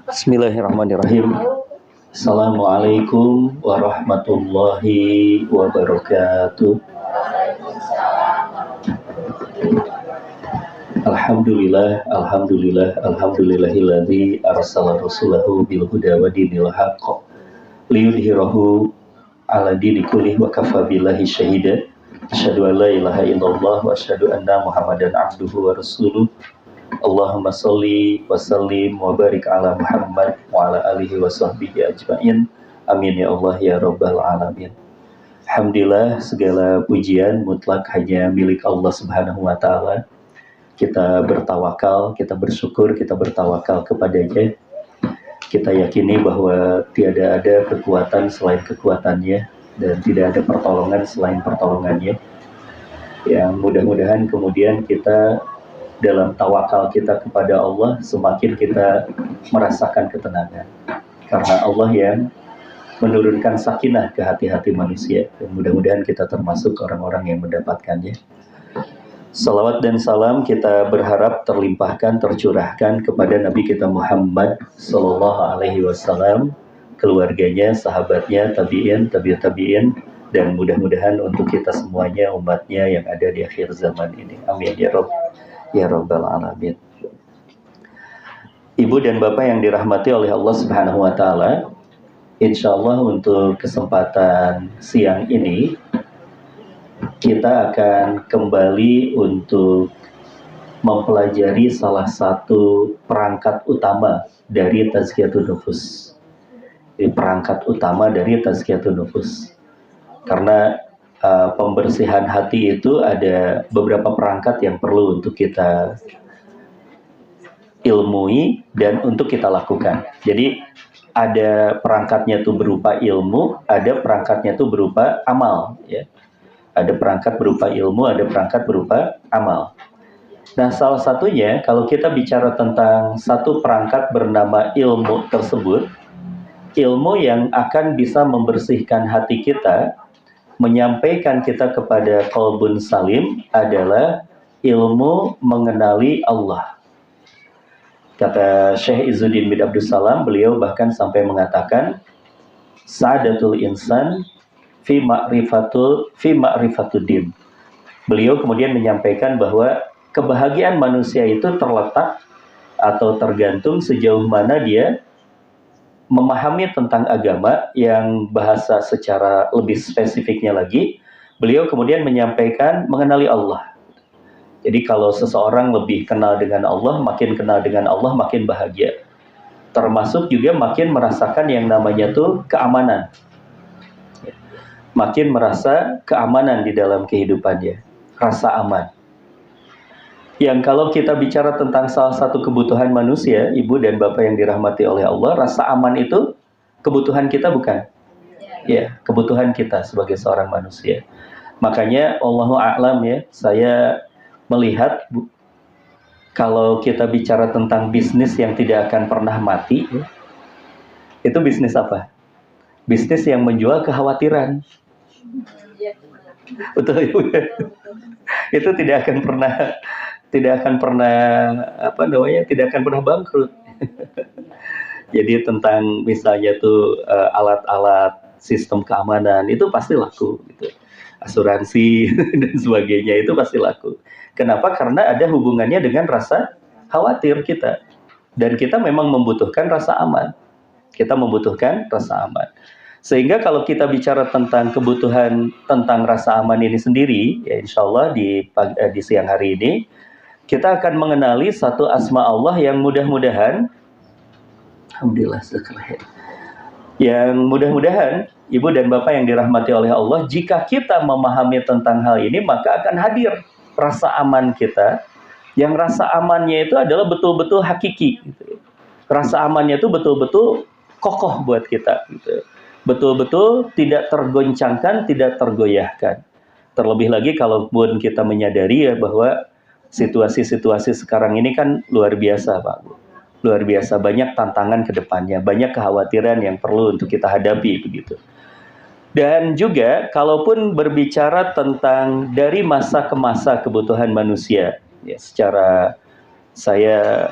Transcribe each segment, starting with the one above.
Bismillahirrahmanirrahim. Assalamualaikum warahmatullahi wabarakatuh. Alhamdulillahilladzi arsala rasulahu bil huda wa dinil haqq liyudhhirahu 'ala dini kullihi wa kafa billahi syahida. Asyhadu an la ilaha illallah wa asyhadu anna Muhammadan abduhu wa rasuluh. Allahumma sholli wa sallim wa barik ala Muhammad wa ala alihi wa sahbihi ajma'in. Amin ya Allah ya rabbal alamin. Alhamdulillah, segala pujian mutlak hanya milik Allah Subhanahu wa taala. Kita bertawakal, kita bersyukur, kita bertawakal kepadanya. Kita yakini bahwa tiada ada kekuatan selain kekuatannya dan tidak ada pertolongan selain pertolongannya. Yang mudah-mudahan kemudian kita dalam tawakal kita kepada Allah semakin kita merasakan ketenangan, karena Allah yang menurunkan sakinah ke hati-hati manusia, dan mudah-mudahan kita termasuk orang-orang yang mendapatkannya. Salawat dan salam kita berharap terlimpahkan, tercurahkan kepada Nabi kita Muhammad Sallallahu Alaihi Wasallam, keluarganya, sahabatnya, tabi'in, tabi'ut tabi'in, dan mudah-mudahan untuk kita semuanya, umatnya yang ada di akhir zaman ini. Amin ya Rabb ya Rabbal alamin. Ibu dan Bapak yang dirahmati oleh Allah Subhanahu wa taala, insyaallah untuk kesempatan siang ini kita akan kembali untuk mempelajari salah satu perangkat utama dari tazkiyatun nufus. Perangkat utama dari tazkiyatun nufus. Karena pembersihan hati itu ada beberapa perangkat yang perlu untuk kita ilmui dan untuk kita lakukan. Jadi ada perangkatnya itu berupa ilmu, ada perangkatnya itu berupa amal, ya. Ada perangkat berupa ilmu, ada perangkat berupa amal. Nah, salah satunya kalau kita bicara tentang satu perangkat bernama ilmu tersebut, ilmu yang akan bisa membersihkan hati kita, menyampaikan kita kepada qalbun salim, adalah ilmu mengenali Allah. Kata Syekh Izzuddin bin Abdus Salam, beliau bahkan sampai mengatakan sa'adatul insan fi ma'rifatuddin. Beliau kemudian menyampaikan bahwa kebahagiaan manusia itu terletak atau tergantung sejauh mana dia memahami tentang agama. Yang bahasa secara lebih spesifiknya lagi, beliau kemudian menyampaikan mengenali Allah. Jadi kalau seseorang lebih kenal dengan Allah, makin kenal dengan Allah, makin bahagia. Termasuk juga makin merasakan yang namanya tuh keamanan. Makin merasa keamanan di dalam kehidupannya, rasa aman. Yang kalau kita bicara tentang salah satu kebutuhan manusia, Ibu dan Bapak yang dirahmati oleh Allah, rasa aman itu kebutuhan kita bukan? Ya, kebutuhan kita sebagai seorang manusia. Makanya Allahu a'lam ya, saya melihat kalau kita bicara tentang bisnis yang tidak akan pernah mati, ya, itu bisnis apa? Bisnis yang menjual kekhawatiran. Betul Ibu. Itu tidak akan pernah tidak akan pernah bangkrut. Jadi tentang misalnya tuh alat-alat sistem keamanan itu pasti laku gitu. Asuransi dan sebagainya itu pasti laku. Kenapa? Karena ada hubungannya dengan rasa khawatir kita. Dan kita memang membutuhkan rasa aman. Kita membutuhkan rasa aman. Sehingga kalau kita bicara tentang kebutuhan tentang rasa aman ini sendiri, ya insya Allah di siang hari ini kita akan mengenali satu asma Allah yang mudah-mudahan, alhamdulillah, yang mudah-mudahan Ibu dan Bapak yang dirahmati oleh Allah, jika kita memahami tentang hal ini, maka akan hadir rasa aman kita, yang rasa amannya itu adalah betul-betul hakiki. Gitu. Rasa amannya itu betul-betul kokoh buat kita. Gitu. Betul-betul tidak tergoncangkan, tidak tergoyahkan. Terlebih lagi kalaupun kita menyadari ya bahwa situasi-situasi sekarang ini kan luar biasa, Pak. Luar biasa, banyak tantangan ke depannya, banyak kekhawatiran yang perlu untuk kita hadapi begitu. Dan juga kalaupun berbicara tentang dari masa ke masa kebutuhan manusia, ya, secara Saya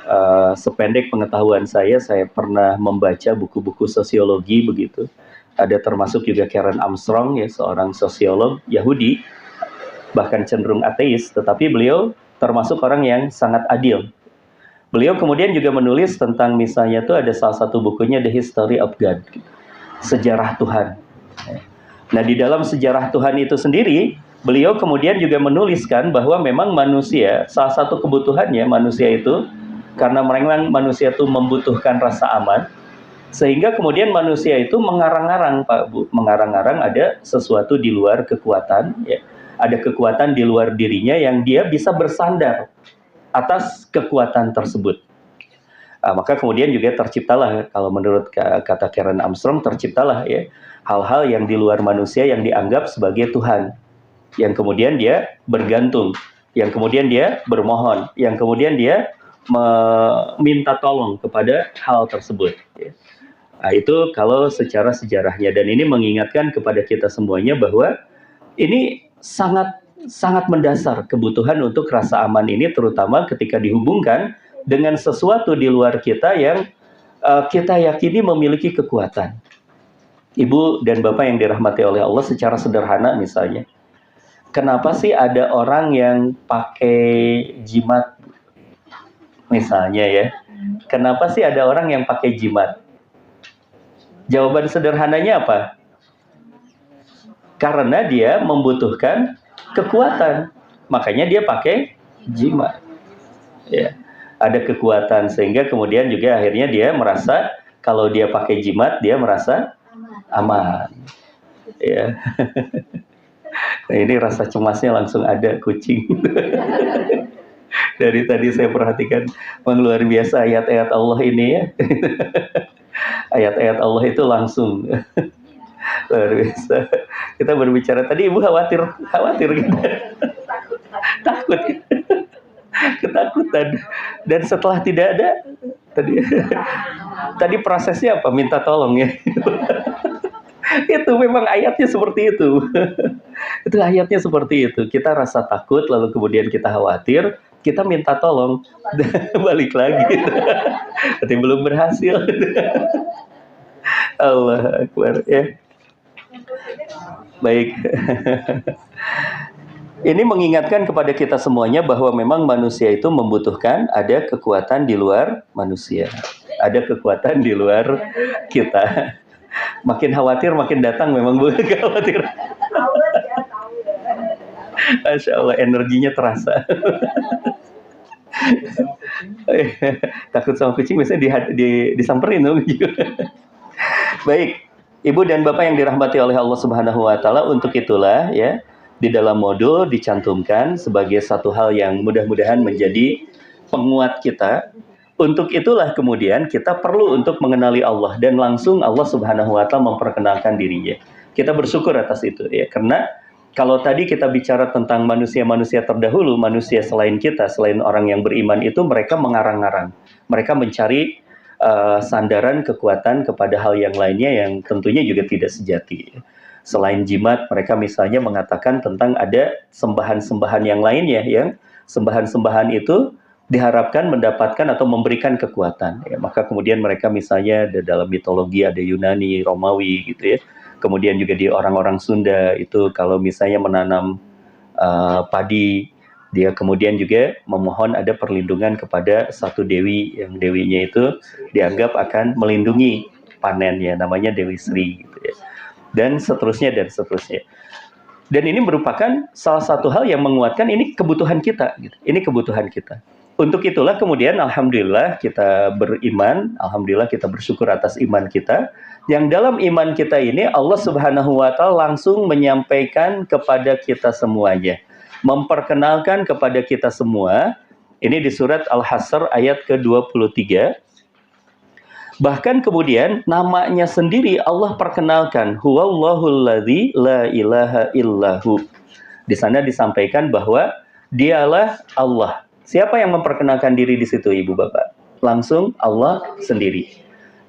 sependek pengetahuan saya pernah membaca buku-buku sosiologi begitu. Ada termasuk juga Karen Armstrong ya, seorang sosiolog Yahudi, bahkan cenderung ateis, tetapi beliau termasuk orang yang sangat adil. Beliau kemudian juga menulis tentang misalnya tuh ada salah satu bukunya The History of God, sejarah Tuhan. Nah, di dalam sejarah Tuhan itu sendiri, beliau kemudian juga menuliskan bahwa memang manusia, salah satu kebutuhannya manusia itu, karena memang manusia itu membutuhkan rasa aman, sehingga kemudian manusia itu mengarang-arang, Pak Bu, mengarang-arang ada sesuatu di luar kekuatan, ya. Ada kekuatan di luar dirinya yang dia bisa bersandar atas kekuatan tersebut. Maka kemudian juga terciptalah, kalau menurut kata Karen Armstrong, terciptalah ya hal-hal yang di luar manusia yang dianggap sebagai Tuhan, yang kemudian dia bergantung, yang kemudian dia bermohon, yang kemudian dia meminta tolong kepada hal tersebut. Nah, itu kalau secara sejarahnya, dan ini mengingatkan kepada kita semuanya bahwa ini sangat sangat mendasar kebutuhan untuk rasa aman ini, terutama ketika dihubungkan dengan sesuatu di luar kita yang kita yakini memiliki kekuatan. Ibu dan Bapak yang dirahmati oleh Allah, secara sederhana misalnya, kenapa sih ada orang yang pakai jimat misalnya ya? Kenapa sih ada orang yang pakai jimat? Jawaban sederhananya apa? Karena dia membutuhkan kekuatan, makanya dia pakai jimat. Ya, ada kekuatan sehingga kemudian juga akhirnya dia merasa kalau dia pakai jimat dia merasa aman. Ya. Nah, ini rasa cemasnya langsung ada kucing. Dari tadi saya perhatikan, memang luar biasa ayat-ayat Allah ini ya. Ayat-ayat Allah itu langsung luar biasa. Kita berbicara tadi, Ibu khawatir gitu. Takut ketakutan, dan setelah tidak ada tadi prosesnya apa, minta tolong ya. Itu memang ayatnya seperti itu. Itu ayatnya seperti itu. Kita rasa takut, lalu kemudian kita khawatir, kita minta tolong, balik lagi. Tapi belum berhasil. Allah Akbar ya. Baik. Ini mengingatkan kepada kita semuanya bahwa memang manusia itu membutuhkan ada kekuatan di luar manusia. Ada kekuatan di luar kita. Makin khawatir makin datang, memang boleh khawatir. Masya Allah, energinya terasa. Takut sama kucing biasanya disamperin. Baik, Ibu dan Bapak yang dirahmati oleh Allah Subhanahu wa Ta'ala, untuk itulah ya, di dalam modul dicantumkan sebagai satu hal yang mudah-mudahan menjadi penguat kita. Untuk itulah kemudian kita perlu untuk mengenali Allah, dan langsung Allah Subhanahu wa Ta'ala memperkenalkan dirinya. Kita bersyukur atas itu ya, karena kalau tadi kita bicara tentang manusia-manusia terdahulu, manusia selain kita, selain orang yang beriman itu, mereka mengarang-arang, mereka mencari sandaran kekuatan kepada hal yang lainnya yang tentunya juga tidak sejati. Selain jimat, mereka misalnya mengatakan tentang ada sembahan-sembahan yang lainnya, yang sembahan-sembahan itu diharapkan mendapatkan atau memberikan kekuatan. Ya, maka kemudian mereka misalnya dalam mitologi ada Yunani, Romawi gitu ya. Kemudian juga di orang-orang Sunda itu kalau misalnya menanam padi, dia kemudian juga memohon ada perlindungan kepada satu dewi, yang dewinya itu dianggap akan melindungi panennya, namanya Dewi Sri gitu ya. Dan seterusnya dan seterusnya. Dan ini merupakan salah satu hal yang menguatkan ini kebutuhan kita gitu. Ini kebutuhan kita. Untuk itulah kemudian alhamdulillah kita beriman, alhamdulillah kita bersyukur atas iman kita, yang dalam iman kita ini Allah Subhanahu wa Ta'ala langsung menyampaikan kepada kita semuanya, memperkenalkan kepada kita semua. Ini di surat Al-Hasr ayat ke-23. Bahkan kemudian namanya sendiri Allah perkenalkan, huwallahul ladzi la ilaha illahu. Di sana disampaikan bahwa dialah Allah. Siapa yang memperkenalkan diri di situ, Ibu Bapak? Langsung Allah sendiri.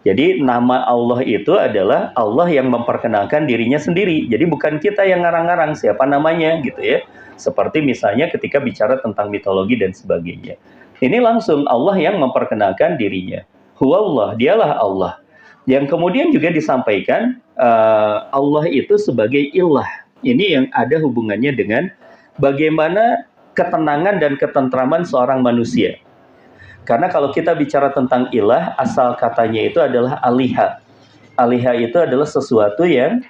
Jadi nama Allah itu adalah Allah yang memperkenalkan dirinya sendiri. Jadi bukan kita yang ngarang-ngarang siapa namanya gitu ya. Seperti misalnya ketika bicara tentang mitologi dan sebagainya. Ini langsung Allah yang memperkenalkan dirinya. Huwallah, dialah Allah. Yang kemudian juga disampaikan Allah itu sebagai ilah. Ini yang ada hubungannya dengan bagaimana ketenangan dan ketentraman seorang manusia. Karena kalau kita bicara tentang ilah, asal katanya itu adalah aliha. Aliha itu adalah sesuatu yang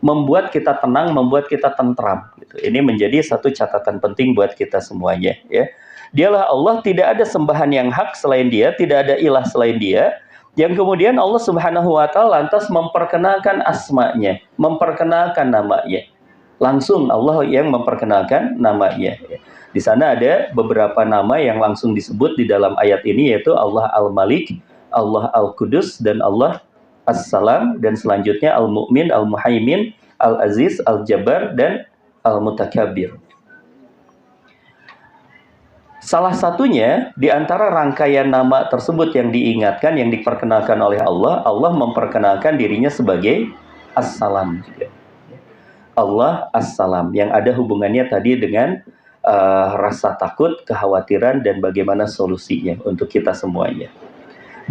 membuat kita tenang, membuat kita tentram. Gitu. Ini menjadi satu catatan penting buat kita semuanya. Ya. Dialah Allah, tidak ada sembahan yang hak selain Dia, tidak ada ilah selain Dia. Yang kemudian Allah Subhanahu wa Ta'ala lantas memperkenalkan asmanya, memperkenalkan namanya. Langsung Allah yang memperkenalkan namanya. Di sana ada beberapa nama yang langsung disebut di dalam ayat ini, yaitu Allah Al-Malik, Allah Al-Qudus, dan Allah As-Salam, dan selanjutnya Al-Mu'min, Al-Muhaimin, Al-Aziz, Al-Jabbar, dan Al-Mutakabbir. Salah satunya di antara rangkaian nama tersebut yang diingatkan, yang diperkenalkan oleh Allah, Allah memperkenalkan dirinya sebagai As-Salam juga. Allah As-Salam, yang ada hubungannya tadi dengan rasa takut, kekhawatiran, dan bagaimana solusinya untuk kita semuanya.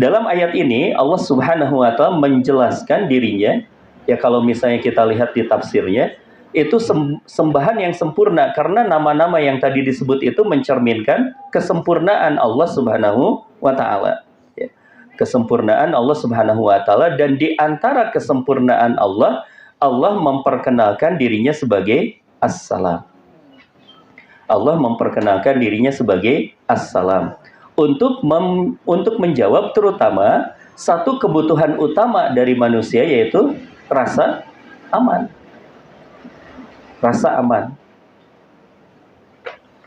Dalam ayat ini Allah Subhanahu wa Ta'ala menjelaskan dirinya, ya kalau misalnya kita lihat di tafsirnya, itu sembahan yang sempurna, karena nama-nama yang tadi disebut itu mencerminkan kesempurnaan Allah Subhanahu wa Ta'ala. Ya. Kesempurnaan Allah Subhanahu wa Ta'ala, dan di antara kesempurnaan Allah, Allah memperkenalkan dirinya sebagai As-Salam. Allah memperkenalkan dirinya sebagai As-Salam. Untuk menjawab terutama satu kebutuhan utama dari manusia, yaitu rasa aman. Rasa aman.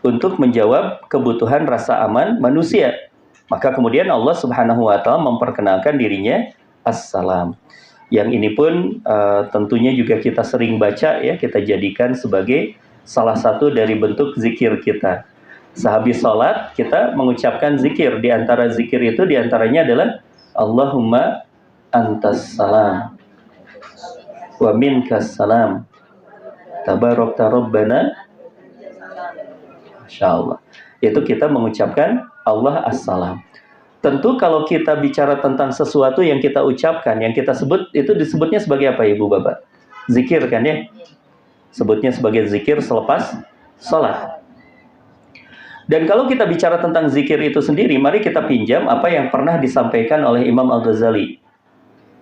Untuk menjawab kebutuhan rasa aman manusia. Maka kemudian Allah Subhanahu wa Ta'ala memperkenalkan dirinya As-Salam. Yang ini pun tentunya juga kita sering baca, ya, kita jadikan sebagai salah satu dari bentuk zikir kita. Sehabis sholat kita mengucapkan zikir. Di antara zikir itu diantaranya adalah Allahumma antas salam wa minkas salam tabarakta rabbana. Insyaallah. Itu kita mengucapkan Allah as-salam. Tentu kalau kita bicara tentang sesuatu yang kita ucapkan, yang kita sebut, itu disebutnya sebagai apa, Ibu Bapak? Zikir kan ya? Sebutnya sebagai zikir selepas sholat. Dan kalau kita bicara tentang zikir itu sendiri, mari kita pinjam apa yang pernah disampaikan oleh Imam Al-Ghazali.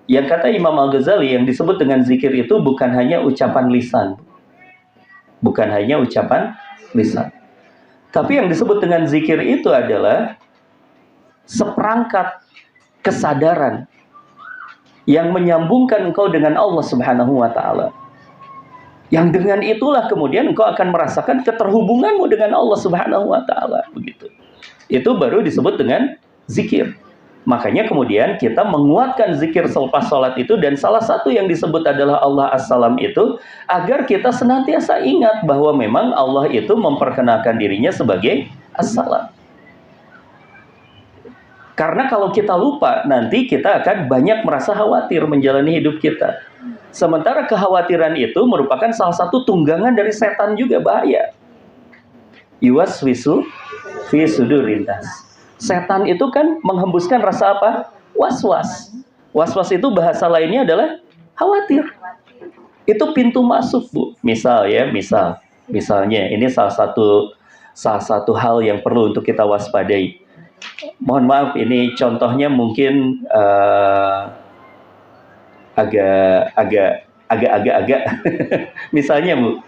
Yang kata Imam Al-Ghazali, yang disebut dengan zikir itu bukan hanya ucapan lisan. Bukan hanya ucapan lisan. Tapi yang disebut dengan zikir itu adalah seperangkat kesadaran yang menyambungkan engkau dengan Allah Subhanahu wa Ta'ala. Yang dengan itulah kemudian engkau akan merasakan keterhubunganmu dengan Allah Subhanahu wa Ta'ala. Begitu. Itu baru disebut dengan zikir. Makanya kemudian kita menguatkan zikir selepas sholat itu, dan salah satu yang disebut adalah Allah As-Salam itu, agar kita senantiasa ingat bahwa memang Allah itu memperkenalkan dirinya sebagai As-Salam. Karena kalau kita lupa, nanti kita akan banyak merasa khawatir menjalani hidup kita. Sementara kekhawatiran itu merupakan salah satu tunggangan dari setan juga, bahaya. Yuwaswisu fi sudurin nas. Setan itu kan menghembuskan rasa apa? Was-was. Was-was itu bahasa lainnya adalah khawatir. Itu pintu masuk, Bu. Misalnya ini salah satu hal yang perlu untuk kita waspadai. Mohon maaf, ini contohnya mungkin agak misalnya, Bu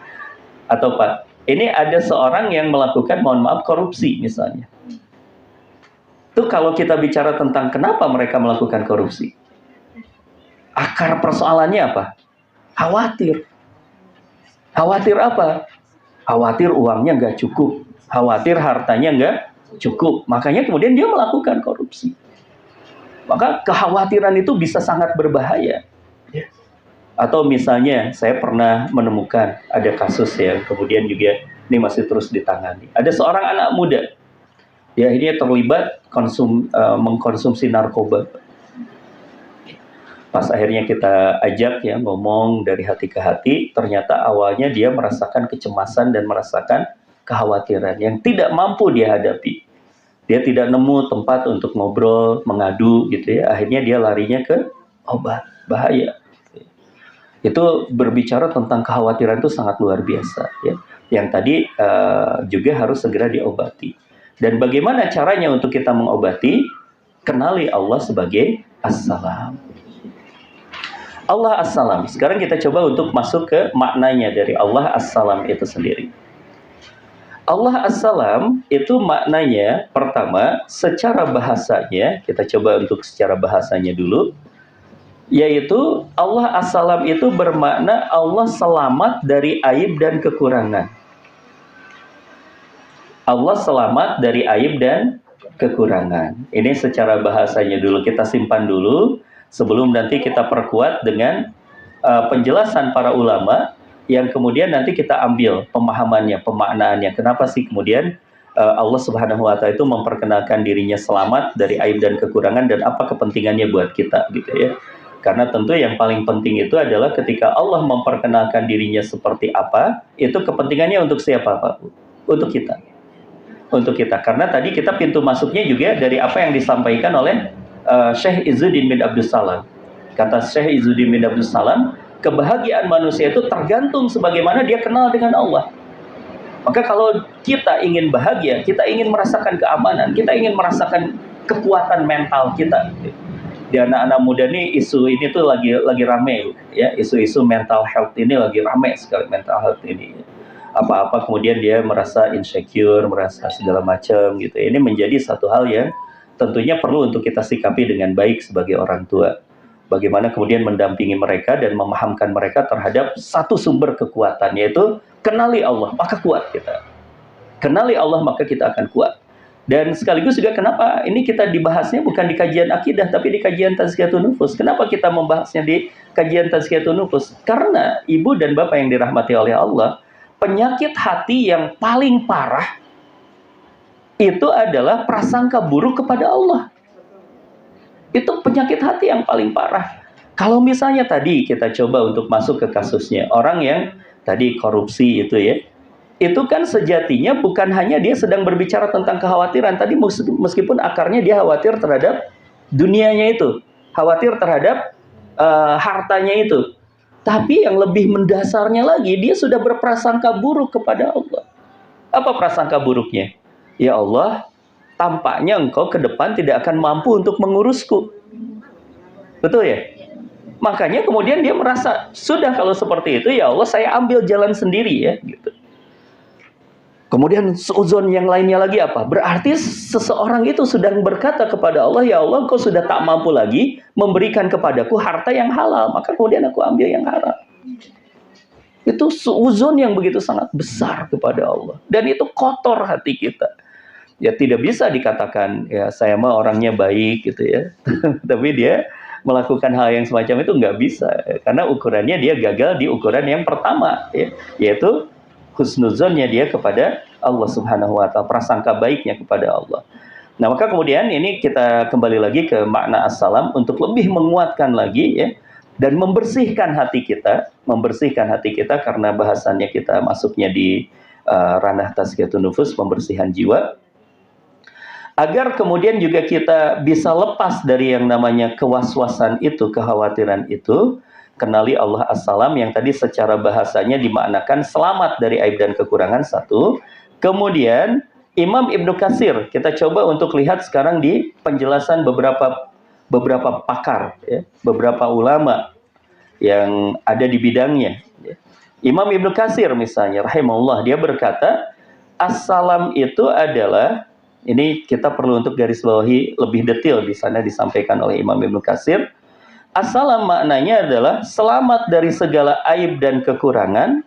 atau Pak, ini ada seorang yang melakukan, mohon maaf, korupsi misalnya. Itu kalau kita bicara tentang kenapa mereka melakukan korupsi, akar persoalannya apa? Khawatir. Khawatir apa? Khawatir uangnya nggak cukup, khawatir hartanya nggak cukup, makanya kemudian dia melakukan korupsi. Maka kekhawatiran itu bisa sangat berbahaya. Atau misalnya saya pernah menemukan ada kasus yang kemudian juga ini masih terus ditangani. Ada seorang anak muda, dia akhirnya terlibat mengkonsumsi narkoba. Pas akhirnya kita ajak ya ngomong dari hati ke hati, ternyata awalnya dia merasakan kecemasan dan merasakan kekhawatiran yang tidak mampu dia hadapi. Dia tidak nemu tempat untuk ngobrol, mengadu gitu ya. Akhirnya dia larinya ke obat. Bahaya. Itu berbicara tentang kekhawatiran itu sangat luar biasa ya. Yang tadi juga harus segera diobati. Dan bagaimana caranya untuk kita mengobati? Kenali Allah sebagai As-Salam. Allah As-Salam. Sekarang kita coba untuk masuk ke maknanya dari Allah As-Salam itu sendiri. Allah As-Salam itu maknanya pertama secara bahasanya, kita coba untuk secara bahasanya dulu, yaitu Allah As-Salam itu bermakna Allah selamat dari aib dan kekurangan. Allah selamat dari aib dan kekurangan. Ini secara bahasanya dulu, kita simpan dulu sebelum nanti kita perkuat dengan penjelasan para ulama yang kemudian nanti kita ambil pemahamannya, pemaknaannya. Kenapa sih kemudian Allah Subhanahu wa Ta'ala itu memperkenalkan dirinya selamat dari aib dan kekurangan, dan apa kepentingannya buat kita gitu ya. Karena tentu yang paling penting itu adalah ketika Allah memperkenalkan dirinya seperti apa, itu kepentingannya untuk siapa Pak? Untuk kita. Untuk kita. Karena tadi kita pintu masuknya juga dari apa yang disampaikan oleh Syekh Izzuddin bin Abdus Salam. Kata Syekh Izzuddin bin Abdus Salam, kebahagiaan manusia itu tergantung sebagaimana dia kenal dengan Allah. Maka kalau kita ingin bahagia, kita ingin merasakan keamanan, kita ingin merasakan kekuatan mental kita. Di anak-anak muda nih isu ini tuh lagi rame ya, isu-isu mental health ini lagi rame sekali, mental health ini. Apa-apa kemudian dia merasa insecure, merasa segala macam gitu. Ini menjadi satu hal yang tentunya perlu untuk kita sikapi dengan baik sebagai orang tua. Bagaimana kemudian mendampingi mereka dan memahamkan mereka terhadap satu sumber kekuatan, yaitu kenali Allah, maka kuat kita. Kenali Allah, maka kita akan kuat. Dan sekaligus juga kenapa ini kita dibahasnya bukan di kajian akidah, tapi di kajian tazkiyatun nufus. Kenapa kita membahasnya di kajian tazkiyatun nufus? Karena ibu dan bapak yang dirahmati oleh Allah, penyakit hati yang paling parah itu adalah prasangka buruk kepada Allah. Itu penyakit hati yang paling parah. Kalau misalnya tadi kita coba untuk masuk ke kasusnya, orang yang tadi korupsi itu ya, itu kan sejatinya bukan hanya dia sedang berbicara tentang kekhawatiran. Tadi meskipun akarnya dia khawatir terhadap dunianya itu, khawatir terhadap hartanya itu. Tapi yang lebih mendasarnya lagi, dia sudah berprasangka buruk kepada Allah. Apa prasangka buruknya? Ya Allah, tampaknya engkau ke depan tidak akan mampu untuk mengurusku. Betul ya? Makanya kemudian dia merasa, sudah kalau seperti itu, ya Allah saya ambil jalan sendiri ya. Gitu. Kemudian seuzon yang lainnya lagi apa? Berarti seseorang itu sedang berkata kepada Allah, ya Allah engkau sudah tak mampu lagi memberikan kepadaku harta yang halal, maka kemudian aku ambil yang haram. Itu seuzon yang begitu sangat besar kepada Allah. Dan itu kotor hati kita. Ya tidak bisa dikatakan ya saya mah orangnya baik gitu ya. Tapi dia melakukan hal yang semacam itu nggak bisa. Karena ukurannya dia gagal di ukuran yang pertama ya, yaitu husnuzonnya dia kepada Allah Subhanahu wa Ta'ala, prasangka baiknya kepada Allah. Nah maka kemudian ini kita kembali lagi ke makna as-salam untuk lebih menguatkan lagi ya, dan membersihkan hati kita karena bahasannya kita masuknya di ranah tazkiyatun nufus, pembersihan jiwa. Agar kemudian juga kita bisa lepas dari yang namanya kewaswasan itu, kekhawatiran itu, kenali Allah As-Salam yang tadi secara bahasanya dimaknakan selamat dari aib dan kekurangan satu. Kemudian Imam Ibnu Katsir, kita coba untuk lihat sekarang di penjelasan beberapa pakar, ya, beberapa ulama yang ada di bidangnya. Ya. Imam Ibnu Katsir misalnya, rahimahullah, dia berkata, As-Salam itu adalah, ini kita perlu untuk garis bawahi lebih detail di sana disampaikan oleh Imam Ibnu Katsir. As-Salam maknanya adalah selamat dari segala aib dan kekurangan.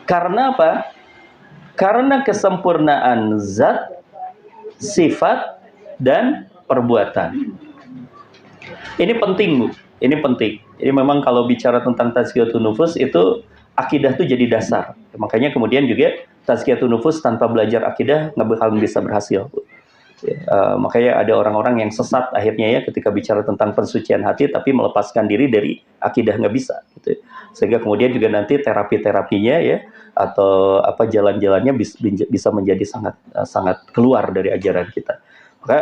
Karena apa? Karena kesempurnaan zat, sifat, dan perbuatan. Ini penting, Bu. Ini penting. Ini memang kalau bicara tentang tazkiyatun nufus itu akidah itu jadi dasar. Makanya kemudian juga tazkiyatun nufus tanpa belajar akidah nggak bakal bisa berhasil, Bu. Makanya ada orang-orang yang sesat akhirnya ya ketika bicara tentang pensucian hati tapi melepaskan diri dari akidah nggak bisa gitu. Sehingga kemudian juga nanti terapi-terapinya ya atau apa jalan-jalannya bisa menjadi sangat keluar dari ajaran kita. Maka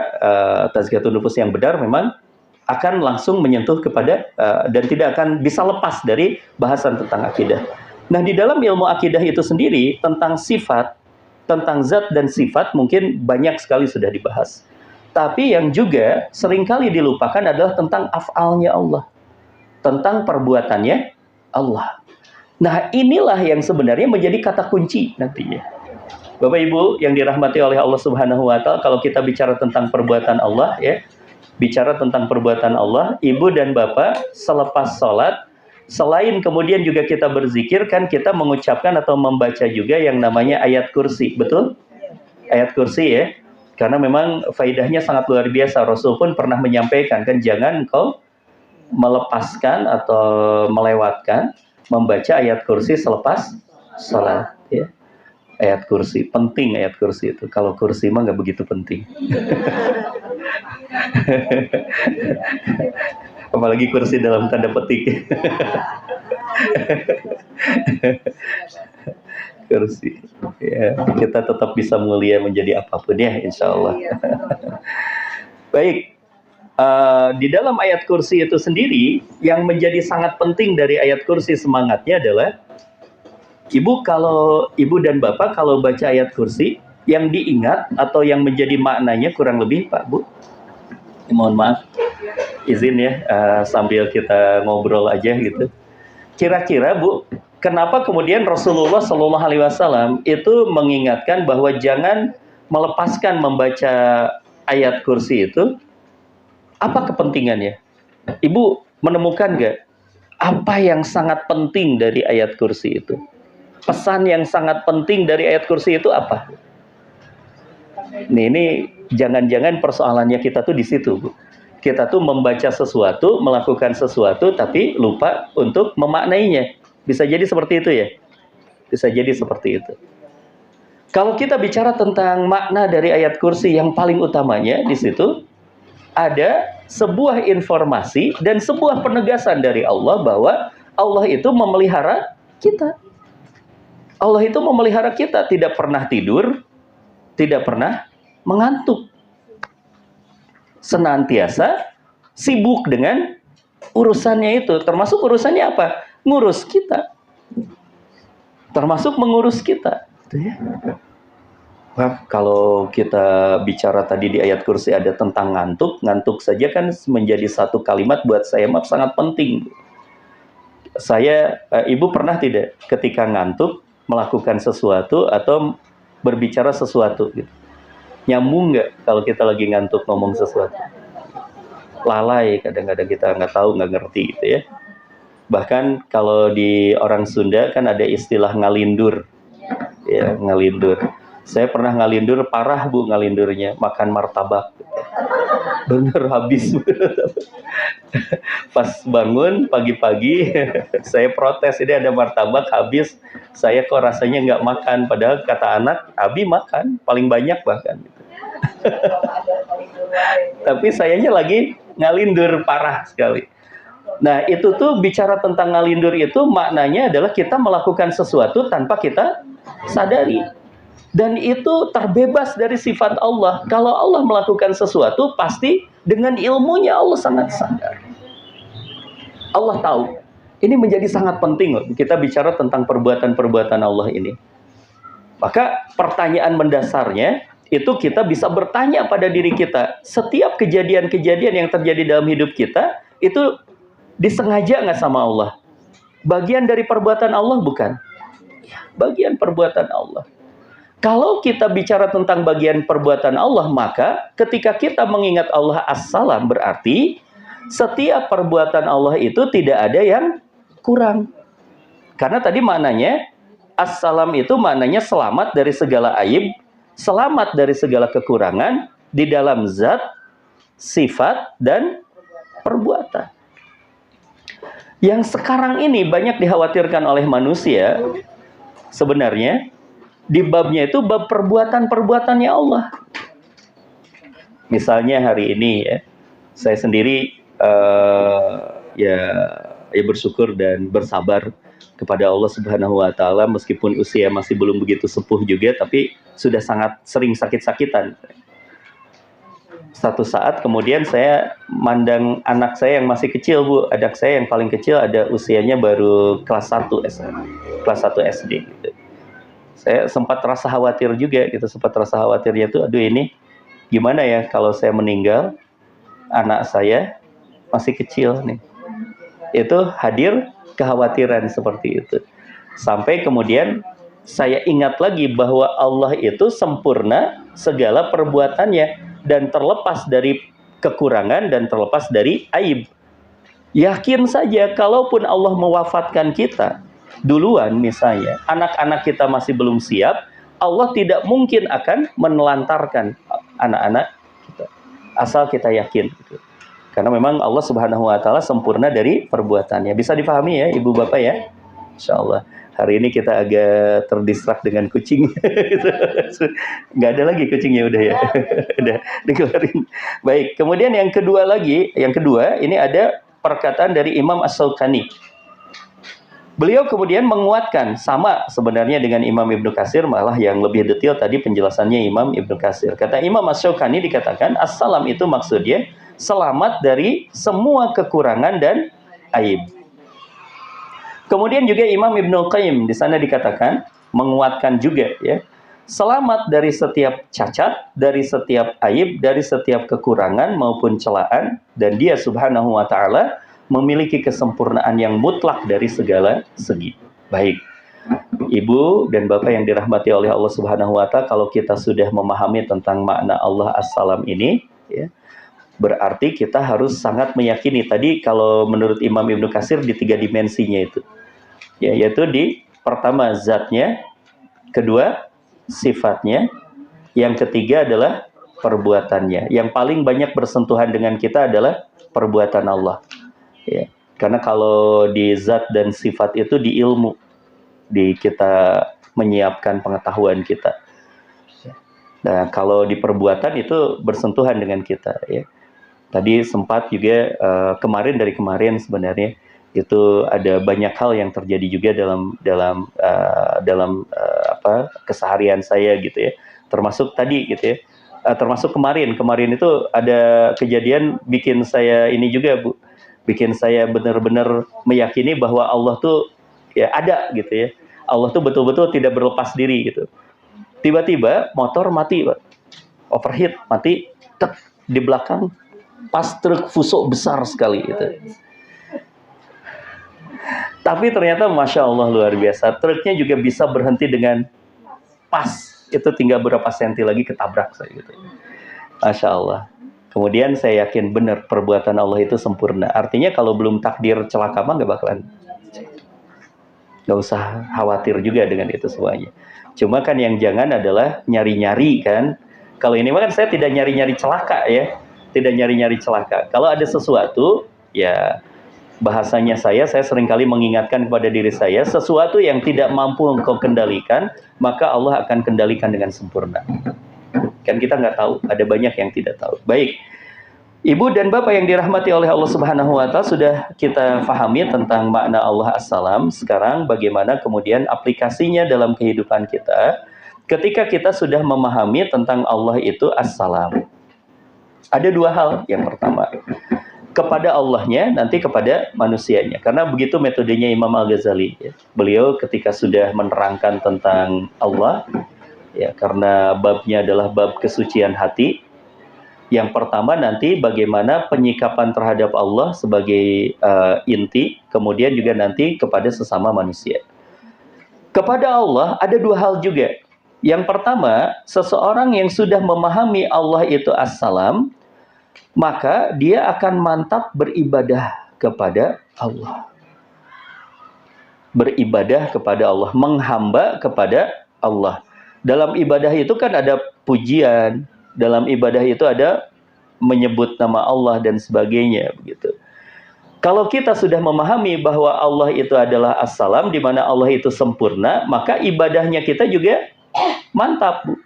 tazkiyatun nufus yang benar memang akan langsung menyentuh kepada dan tidak akan bisa lepas dari bahasan tentang akidah. Nah, di dalam ilmu akidah itu sendiri tentang sifat, tentang zat dan sifat mungkin banyak sekali sudah dibahas. Tapi yang juga seringkali dilupakan adalah tentang af'alnya Allah. Tentang perbuatannya Allah. Nah, inilah yang sebenarnya menjadi kata kunci nantinya. Bapak Ibu yang dirahmati oleh Allah Subhanahu wa taala, kalau kita bicara tentang perbuatan Allah ya, bicara tentang perbuatan Allah, ibu dan bapak selepas sholat, selain kemudian juga kita berzikir, kan kita mengucapkan atau membaca juga yang namanya ayat kursi, betul? Ayat kursi ya, karena memang faidahnya sangat luar biasa. Rasul pun pernah menyampaikan, kan jangan kau melepaskan atau melewatkan membaca ayat kursi selepas sholat ya. Ayat kursi, penting ayat kursi itu. Kalau kursi mah nggak begitu penting. Apalagi kursi dalam tanda petik. Kursi ya, kita tetap bisa mulia menjadi apapun ya insya Allah. Baik, di dalam ayat kursi itu sendiri yang menjadi sangat penting dari ayat kursi semangatnya adalah ibu dan bapak kalau baca ayat kursi yang diingat atau yang menjadi maknanya kurang lebih Pak Bu, mohon maaf izin ya sambil kita ngobrol aja gitu. Kira-kira Bu, kenapa kemudian Rasulullah Shallallahu Alaihi Wasallam itu mengingatkan bahwa jangan melepaskan membaca ayat kursi itu? Apa kepentingannya? Ibu menemukan nggak apa yang sangat penting dari ayat kursi itu? Pesan yang sangat penting dari ayat kursi itu apa? Ini jangan-jangan persoalannya kita tuh di situ, Bu. Kita tuh membaca sesuatu, melakukan sesuatu, tapi lupa untuk memaknainya. Bisa jadi seperti itu ya? Bisa jadi seperti itu. Kalau kita bicara tentang makna dari ayat kursi yang paling utamanya di situ, ada sebuah informasi dan sebuah penegasan dari Allah bahwa Allah itu memelihara kita. Allah itu memelihara kita, tidak pernah tidur, tidak pernah mengantuk. Senantiasa sibuk dengan urusannya itu. Termasuk urusannya apa? Ngurus kita. Termasuk mengurus kita. Nah, kalau kita bicara tadi di ayat kursi ada tentang ngantuk, ngantuk saja kan menjadi satu kalimat buat saya sangat penting. Ibu pernah tidak ketika ngantuk melakukan sesuatu atau berbicara sesuatu gitu? Nyambung nggak kalau kita lagi ngantuk ngomong sesuatu? Lalai, kadang-kadang kita nggak tahu, nggak ngerti gitu ya. Bahkan kalau di orang Sunda kan ada istilah ngalindur ya, ngalindur. Saya pernah ngalindur, parah Bu ngalindurnya, makan martabak. Bener habis. Pas bangun pagi-pagi, saya protes, ini ada martabak habis, saya kok rasanya nggak makan. Padahal kata anak, Abi makan, paling banyak bahkan. Tapi sayanya lagi ngalindur parah sekali. Nah itu tuh bicara tentang ngalindur itu maknanya adalah kita melakukan sesuatu tanpa kita sadari. Dan itu terbebas dari sifat Allah. Kalau Allah melakukan sesuatu, pasti dengan ilmunya Allah sangat sadar. Allah tahu. Ini menjadi sangat penting loh. Kita bicara tentang perbuatan-perbuatan Allah ini. Maka pertanyaan mendasarnya, itu kita bisa bertanya pada diri kita. Setiap kejadian-kejadian yang terjadi dalam hidup kita, itu disengaja nggak sama Allah? Bagian dari perbuatan Allah bukan? Bagian perbuatan Allah. Kalau kita bicara tentang bagian perbuatan Allah, maka ketika kita mengingat Allah as-salam, berarti setiap perbuatan Allah itu tidak ada yang kurang. Karena tadi maknanya, as-salam itu maknanya selamat dari segala aib, selamat dari segala kekurangan di dalam zat, sifat, dan perbuatan. Yang sekarang ini banyak dikhawatirkan oleh manusia, sebenarnya, di babnya itu bab perbuatan-perbuatannya Allah. Misalnya hari ini ya, saya sendiri ya bersyukur dan bersabar kepada Allah Subhanahu wa taala meskipun usia masih belum begitu sepuh juga, tapi sudah sangat sering sakit-sakitan. Satu saat kemudian saya mandang anak saya yang masih kecil, Bu. Anak saya yang paling kecil ada usianya baru kelas 1 SD gitu. Saya sempat rasa khawatir juga gitu, sempat rasa khawatirnya tuh, aduh ini gimana ya kalau saya meninggal, anak saya masih kecil nih. Itu hadir kekhawatiran seperti itu. Sampai kemudian saya ingat lagi bahwa Allah itu sempurna segala perbuatannya dan terlepas dari kekurangan dan terlepas dari aib. Yakin saja kalaupun Allah mewafatkan kita duluan misalnya, anak-anak kita masih belum siap, Allah tidak mungkin akan menelantarkan anak-anak kita. Asal kita yakin gitu. Karena memang Allah Subhanahu wa taala sempurna dari perbuatannya. Bisa dipahami ya Ibu Bapak ya? Insyaallah. Hari ini kita agak terdistrak dengan kucing. Nggak ada lagi kucingnya udah ya. Udah dikeluarin. Baik, kemudian yang kedua ini ada perkataan dari Imam As-Syaukani. Beliau kemudian menguatkan, sama sebenarnya dengan Imam Ibnu Katsir, malah yang lebih detail tadi penjelasannya Imam Ibnu Katsir. Kata Imam As-Syaukani dikatakan, as-salam itu maksudnya selamat dari semua kekurangan dan aib. Kemudian juga Imam Ibnu Qayyim di sana dikatakan menguatkan juga ya, selamat dari setiap cacat, dari setiap aib, dari setiap kekurangan maupun celaan, dan Dia Subhanahu wa taala memiliki kesempurnaan yang mutlak dari segala segi. Baik. Ibu dan Bapak yang dirahmati oleh Allah Subhanahu wa taala, kalau kita sudah memahami tentang makna Allah As-Salam ini ya, berarti kita harus sangat meyakini tadi kalau menurut Imam Ibnu Katsir di 3 dimensinya itu. Ya, yaitu di pertama zatnya, kedua sifatnya, yang ketiga adalah perbuatannya. Yang paling banyak bersentuhan dengan kita adalah perbuatan Allah. Ya, karena kalau di zat dan sifat itu di ilmu, di kita menyiapkan pengetahuan kita. Nah, kalau di perbuatan itu bersentuhan dengan kita ya. Tadi sempat juga kemarin sebenarnya itu ada banyak hal yang terjadi juga dalam keseharian saya gitu ya. Termasuk tadi gitu ya. Termasuk kemarin itu ada kejadian bikin saya ini juga, Bu. Bikin saya benar-benar meyakini bahwa Allah tuh ya ada gitu ya. Allah tuh betul-betul tidak berlepas diri gitu. Tiba-tiba motor mati, Pak. Overheat, mati, tek, di belakang pas truk Fuso besar sekali itu. Tapi ternyata Masya Allah luar biasa, truknya juga bisa berhenti dengan pas, itu tinggal berapa senti lagi ketabrak saya gitu. Masya Allah. Kemudian saya yakin benar perbuatan Allah itu sempurna. Artinya kalau belum takdir celaka mah nggak bakalan. Nggak usah khawatir juga dengan itu semuanya. Cuma kan yang jangan adalah nyari-nyari kan. Kalau ini mah kan saya tidak nyari-nyari celaka ya. Tidak nyari-nyari celaka. Kalau ada sesuatu, ya bahasanya saya seringkali mengingatkan kepada diri saya, sesuatu yang tidak mampu engkau kendalikan, maka Allah akan kendalikan dengan sempurna. Kan kita nggak tahu, ada banyak yang tidak tahu. Baik, Ibu dan Bapak yang dirahmati oleh Allah Subhanahu wa taala, sudah kita pahami tentang makna Allah As-Salam. Sekarang bagaimana kemudian aplikasinya dalam kehidupan kita ketika kita sudah memahami tentang Allah itu As-Salam. Ada 2 hal. Yang pertama, kepada Allahnya, nanti kepada manusianya. Karena begitu metodenya Imam Al-Ghazali. Ya. Beliau ketika sudah menerangkan tentang Allah, ya, karena babnya adalah bab kesucian hati. Yang pertama nanti bagaimana penyikapan terhadap Allah sebagai inti, kemudian juga nanti kepada sesama manusia. Kepada Allah ada 2 hal juga. Yang pertama, seseorang yang sudah memahami Allah itu As-Salam, maka dia akan mantap beribadah kepada Allah. Beribadah kepada Allah, menghamba kepada Allah. Dalam ibadah itu kan ada pujian, dalam ibadah itu ada menyebut nama Allah dan sebagainya begitu. Kalau kita sudah memahami bahwa Allah itu adalah As-Salam, di mana Allah itu sempurna, maka ibadahnya kita juga mantap, Bu.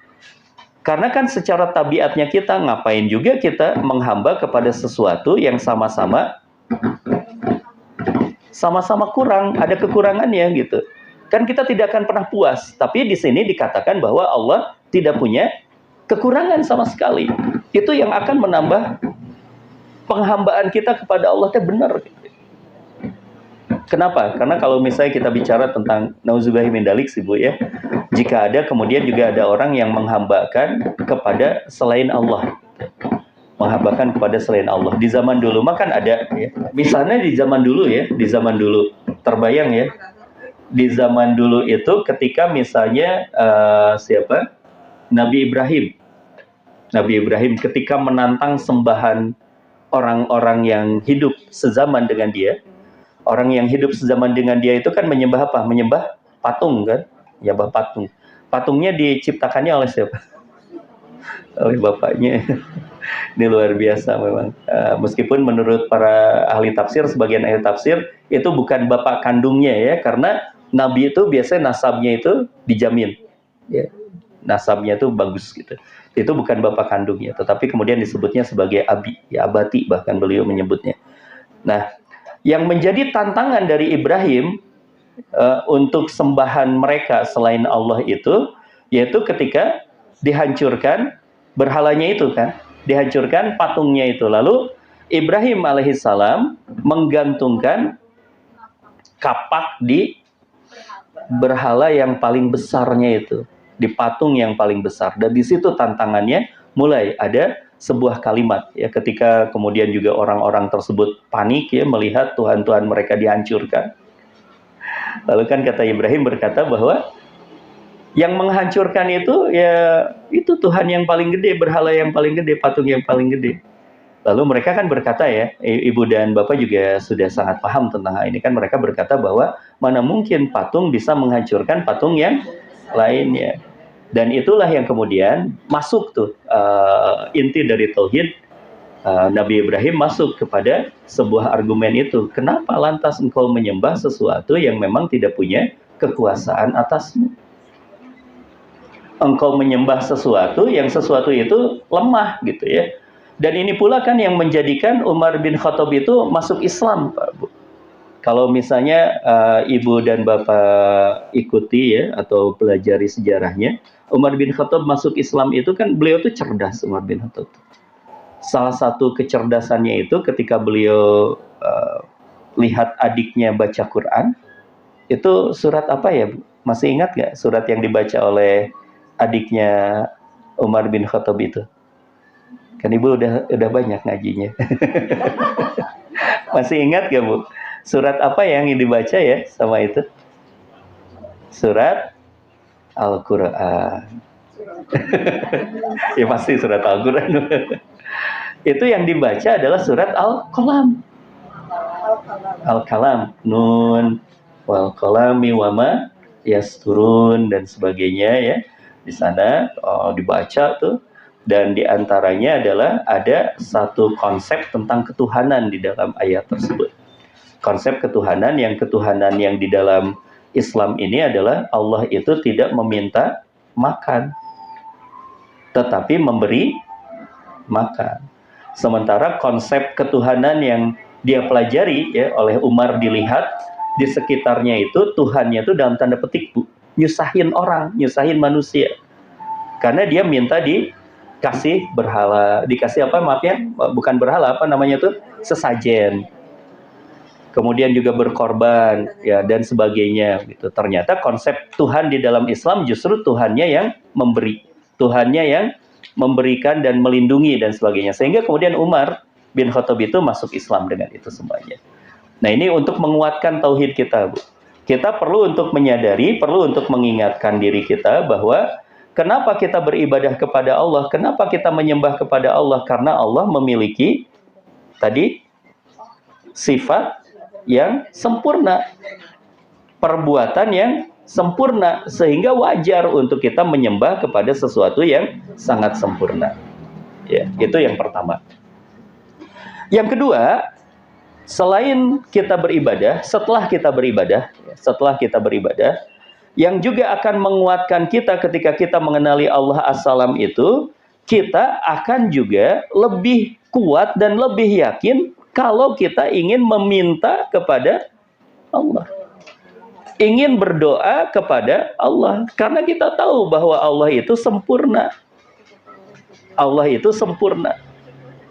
Karena kan secara tabiatnya kita, ngapain juga kita menghamba kepada sesuatu yang sama-sama kurang, ada kekurangannya gitu. Kan kita tidak akan pernah puas. Tapi di sini dikatakan bahwa Allah tidak punya kekurangan sama sekali. Itu yang akan menambah penghambaan kita kepada Allah itu benar. Kenapa? Karena kalau misalnya kita bicara tentang nauzubillahi min dzalik sih Bu ya. Jika ada kemudian juga ada orang yang menghambakan kepada selain Allah. Menghambakan kepada selain Allah. Di zaman dulu mah kan ada ya. Misalnya di zaman dulu ya, di zaman dulu terbayang ya. Di zaman dulu itu ketika misalnya siapa? Nabi Ibrahim. Nabi Ibrahim ketika menantang sembahan orang-orang yang hidup sezaman dengan dia. Orang yang hidup sezaman dengan dia itu kan menyembah apa? Menyembah patung kan? Menyembah patung. Patungnya diciptakannya oleh siapa? Oleh bapaknya. Ini luar biasa memang. Meskipun menurut para ahli tafsir, sebagian ahli tafsir, itu bukan bapak kandungnya ya. Karena Nabi itu biasanya nasabnya itu dijamin. Ya. Nasabnya itu bagus gitu. Itu bukan bapak kandungnya. Tetapi kemudian disebutnya sebagai abi. Ya, abati bahkan beliau menyebutnya. Nah, yang menjadi tantangan dari Ibrahim untuk sembahan mereka selain Allah itu, yaitu ketika dihancurkan berhalanya itu kan, dihancurkan patungnya itu. Lalu Ibrahim alaihissalam menggantungkan kapak di berhala yang paling besarnya itu, di patung yang paling besar. Dan di situ tantangannya mulai ada sebuah kalimat ya, ketika kemudian juga orang-orang tersebut panik ya melihat Tuhan-Tuhan mereka dihancurkan. Lalu kan kata Ibrahim berkata bahwa yang menghancurkan itu ya itu Tuhan yang paling gede, berhala yang paling gede, patung yang paling gede. Lalu mereka kan berkata ya, ibu dan bapak juga sudah sangat paham tentang hal ini kan, mereka berkata bahwa mana mungkin patung bisa menghancurkan patung yang lainnya. Dan itulah yang kemudian masuk tuh inti dari tauhid. Nabi Ibrahim masuk kepada sebuah argumen itu. Kenapa lantas engkau menyembah sesuatu yang memang tidak punya kekuasaan atasmu? Engkau menyembah sesuatu yang sesuatu itu lemah gitu ya. Dan ini pula kan yang menjadikan Umar bin Khattab itu masuk Islam, Pak Bu. Kalau misalnya ibu dan bapak ikuti ya atau pelajari sejarahnya, Umar bin Khattab masuk Islam itu kan beliau tuh cerdas. Umar bin Khattab. Salah satu kecerdasannya itu ketika beliau lihat adiknya baca Quran, itu surat apa ya Bu? Masih ingat nggak surat yang dibaca oleh adiknya Umar bin Khattab itu? Kan ibu udah banyak ngajinya. Masih ingat nggak Bu? Surat apa yang dibaca ya sama itu? Surat Al-Quran. Ya pasti surat Al-Quran. Itu yang dibaca adalah surat Al-Qalam. Al-Qalam. Nun, wal qalami wama yasturun dan sebagainya ya. Di sana dibaca tuh. Dan diantaranya adalah ada satu konsep tentang ketuhanan di dalam ayat tersebut. Konsep ketuhanan yang di dalam Islam ini adalah Allah itu tidak meminta makan, tetapi memberi makan. Sementara konsep ketuhanan yang dia pelajari ya oleh Umar dilihat di sekitarnya itu Tuhannya itu dalam tanda petik nyusahin orang, nyusahin manusia. Karena dia minta dikasih berhala, dikasih apa maaf ya, bukan berhala, apa namanya tuh, sesajen. Kemudian juga berkorban ya dan sebagainya gitu. Ternyata konsep Tuhan di dalam Islam justru Tuhannya yang memberi, Tuhannya yang memberikan dan melindungi dan sebagainya. Sehingga kemudian Umar bin Khattab itu masuk Islam dengan itu semuanya. Nah, ini untuk menguatkan tauhid kita, Bu. Kita perlu untuk menyadari, perlu untuk mengingatkan diri kita bahwa kenapa kita beribadah kepada Allah, kenapa kita menyembah kepada Allah, karena Allah memiliki tadi sifat yang sempurna, perbuatan yang sempurna, sehingga wajar untuk kita menyembah kepada sesuatu yang sangat sempurna. Ya, itu yang pertama. Yang kedua, selain kita beribadah, setelah kita beribadah, Yang juga akan menguatkan kita ketika kita mengenali Allah As-Salam itu, kita akan juga lebih kuat dan lebih yakin kalau kita ingin meminta kepada Allah. Ingin berdoa kepada Allah. Karena kita tahu bahwa Allah itu sempurna. Allah itu sempurna.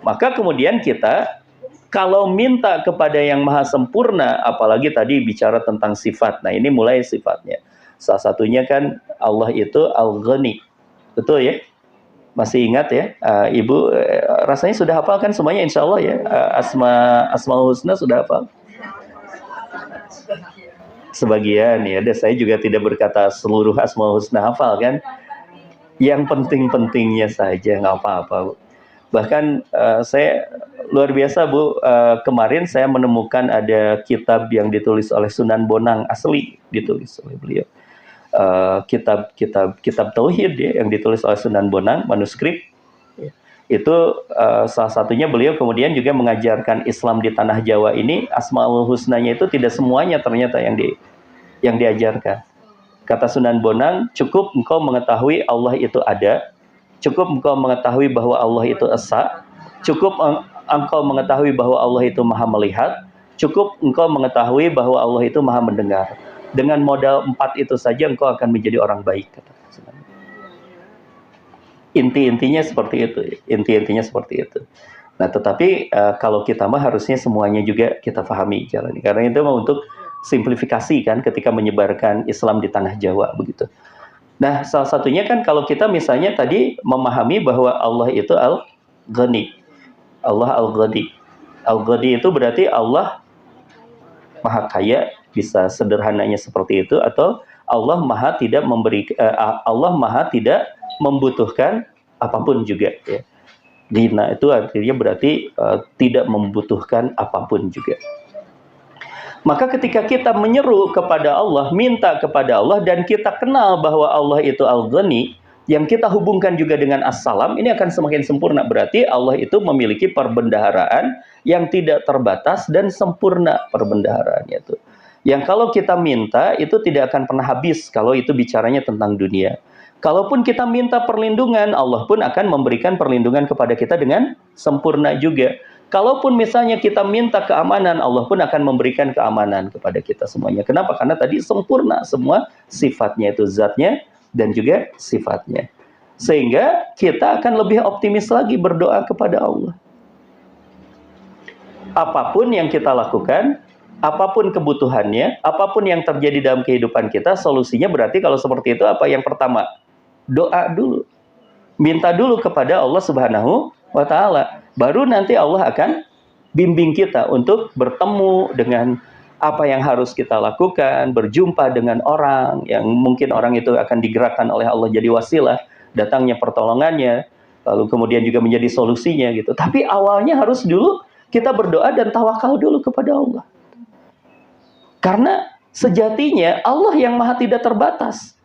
Maka kemudian kita kalau minta kepada yang maha sempurna, apalagi tadi bicara tentang sifat. Nah ini mulai sifatnya. Salah satunya kan Allah itu Al-Ghani. Betul ya? Masih ingat ya? Ibu rasanya sudah hafal kan semuanya insya Allah ya? Asmaul Husna sudah hafal? Sebagian ya. Dan saya juga tidak berkata seluruh Asmaul Husna hafal kan? Yang penting-pentingnya saja, nggak apa-apa. Bahkan saya luar biasa Bu, kemarin saya menemukan ada kitab yang ditulis oleh Sunan Bonang asli, ditulis oleh beliau. Kitab tauhid ya, yang ditulis oleh Sunan Bonang, manuskrip itu salah satunya beliau kemudian juga mengajarkan Islam di tanah Jawa ini. Asmaul Husnanya itu tidak semuanya ternyata yang diajarkan. Kata Sunan Bonang, cukup engkau mengetahui Allah itu ada, cukup engkau mengetahui bahwa Allah itu esa, cukup engkau mengetahui bahwa Allah itu maha melihat, cukup engkau mengetahui bahwa Allah itu maha mendengar. Dengan modal 4 itu saja engkau akan menjadi orang baik, kata Sunan. Inti-intinya seperti itu. Inti-intinya seperti itu. Nah, tetapi kalau kita mah harusnya semuanya juga kita pahami jalan ini. Karena itu mau untuk simplifikasi kan ketika menyebarkan Islam di tanah Jawa begitu. Nah, salah satunya kan kalau kita misalnya tadi memahami bahwa Allah itu Al-Ghani. Allah Al-Ghani. Al-Ghani itu berarti Allah maha kaya, bisa sederhananya seperti itu, atau Allah maha tidak Allah maha tidak membutuhkan apapun juga ya. Ghina itu artinya berarti tidak membutuhkan apapun juga. Maka ketika kita menyeru kepada Allah, minta kepada Allah, dan kita kenal bahwa Allah itu Al-Ghani, yang kita hubungkan juga dengan As-Salam, ini akan semakin sempurna. Berarti Allah itu memiliki perbendaharaan yang tidak terbatas dan sempurna perbendaharaannya itu. Yang kalau kita minta, itu tidak akan pernah habis kalau itu bicaranya tentang dunia. Kalaupun kita minta perlindungan, Allah pun akan memberikan perlindungan kepada kita dengan sempurna juga. Kalaupun misalnya kita minta keamanan, Allah pun akan memberikan keamanan kepada kita semuanya. Kenapa? Karena tadi sempurna semua sifatnya itu, zatnya dan juga sifatnya. Sehingga kita akan lebih optimis lagi berdoa kepada Allah. Apapun yang kita lakukan, apapun kebutuhannya, apapun yang terjadi dalam kehidupan kita, solusinya berarti kalau seperti itu apa? Yang pertama, doa dulu. Minta dulu kepada Allah Subhanahu wa Ta'ala. Baru nanti Allah akan bimbing kita untuk bertemu dengan apa yang harus kita lakukan, berjumpa dengan orang yang mungkin orang itu akan digerakkan oleh Allah jadi wasilah, datangnya pertolongannya, lalu kemudian juga menjadi solusinya gitu. Tapi awalnya harus dulu kita berdoa dan tawakal dulu kepada Allah. Karena sejatinya Allah yang maha tidak terbatas.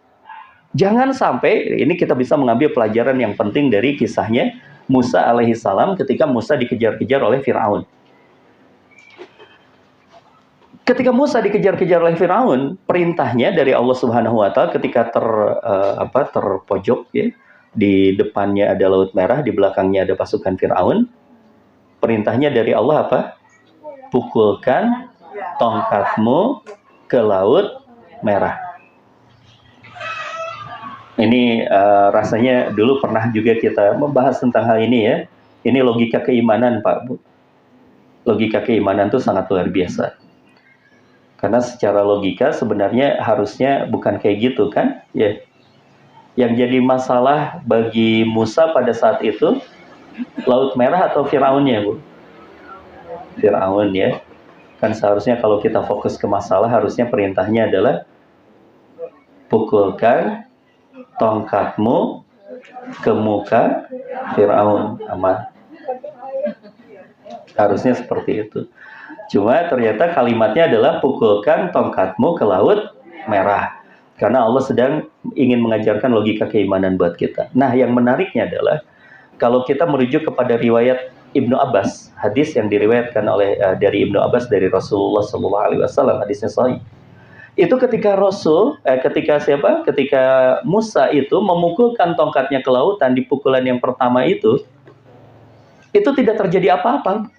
Jangan sampai, ini kita bisa mengambil pelajaran yang penting dari kisahnya Musa alaihissalam ketika Musa dikejar-kejar oleh Fir'aun. Ketika Musa dikejar-kejar oleh Fir'aun, perintahnya dari Allah Subhanahu wa Ta'ala ketika terpojok ya, di depannya ada Laut Merah, di belakangnya ada pasukan Fir'aun. Perintahnya dari Allah apa? Pukulkan tongkatmu ke Laut Merah. Ini rasanya dulu pernah juga kita membahas tentang hal ini ya. Ini logika keimanan Pak Bu. Logika keimanan itu sangat luar biasa. Karena secara logika sebenarnya harusnya bukan kayak gitu kan? Ya. Yang jadi masalah bagi Musa pada saat itu Laut Merah atau Fir'aunnya Bu? Fir'aun ya. Kan seharusnya kalau kita fokus ke masalah harusnya perintahnya adalah pukulkan tongkatmu ke muka Fir'aun, aman. Harusnya seperti itu. Cuma ternyata kalimatnya adalah pukulkan tongkatmu ke Laut Merah. Karena Allah sedang ingin mengajarkan logika keimanan buat kita. Nah, yang menariknya adalah kalau kita merujuk kepada riwayat Ibnu Abbas, hadis yang diriwayatkan oleh dari Ibnu Abbas dari Rasulullah SAW, hadisnya sahih. Itu ketika ketika Musa itu memukulkan tongkatnya ke lautan di pukulan yang pertama itu tidak terjadi apa-apa.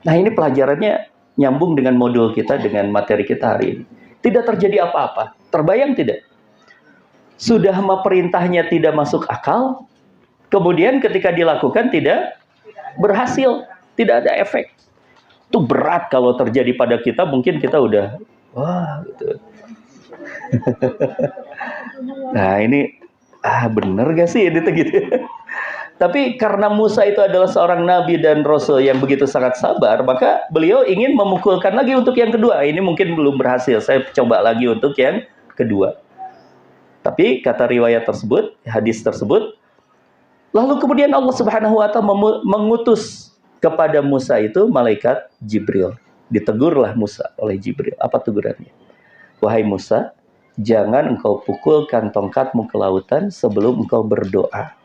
Nah, ini pelajarannya nyambung dengan modul kita, dengan materi kita hari ini. Tidak terjadi apa-apa. Terbayang tidak? Sudah perintahnya tidak masuk akal, kemudian ketika dilakukan tidak berhasil, tidak ada efek. Itu berat kalau terjadi pada kita, mungkin kita udah, wah gitu. Nah ini, bener gak sih ini gitu. Tapi karena Musa itu adalah seorang nabi dan rasul yang begitu sangat sabar, maka beliau ingin memukulkan lagi untuk yang kedua. Ini mungkin belum berhasil, saya coba lagi untuk yang kedua. Tapi kata riwayat tersebut, hadis tersebut, lalu kemudian Allah Subhanahu wa Ta'ala mengutus kepada Musa itu malaikat Jibril. Ditegurlah Musa oleh Jibril. Apa tegurannya? Wahai Musa, jangan engkau pukulkan tongkatmu ke lautan sebelum engkau berdoa.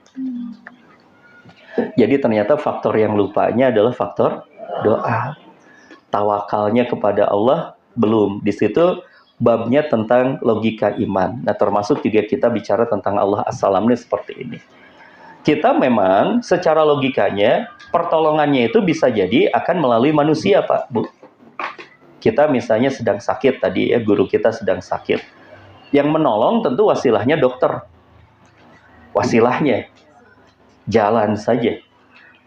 Jadi ternyata faktor yang lupanya adalah faktor doa. Tawakalnya kepada Allah belum. Di situ babnya tentang logika iman. Nah, termasuk juga kita bicara tentang Allah As-Salam ini seperti ini. Kita memang secara logikanya pertolongannya itu bisa jadi akan melalui manusia, Pak, Bu. Kita misalnya sedang sakit tadi ya, guru kita sedang sakit. Yang menolong tentu wasilahnya dokter. Wasilahnya jalan saja.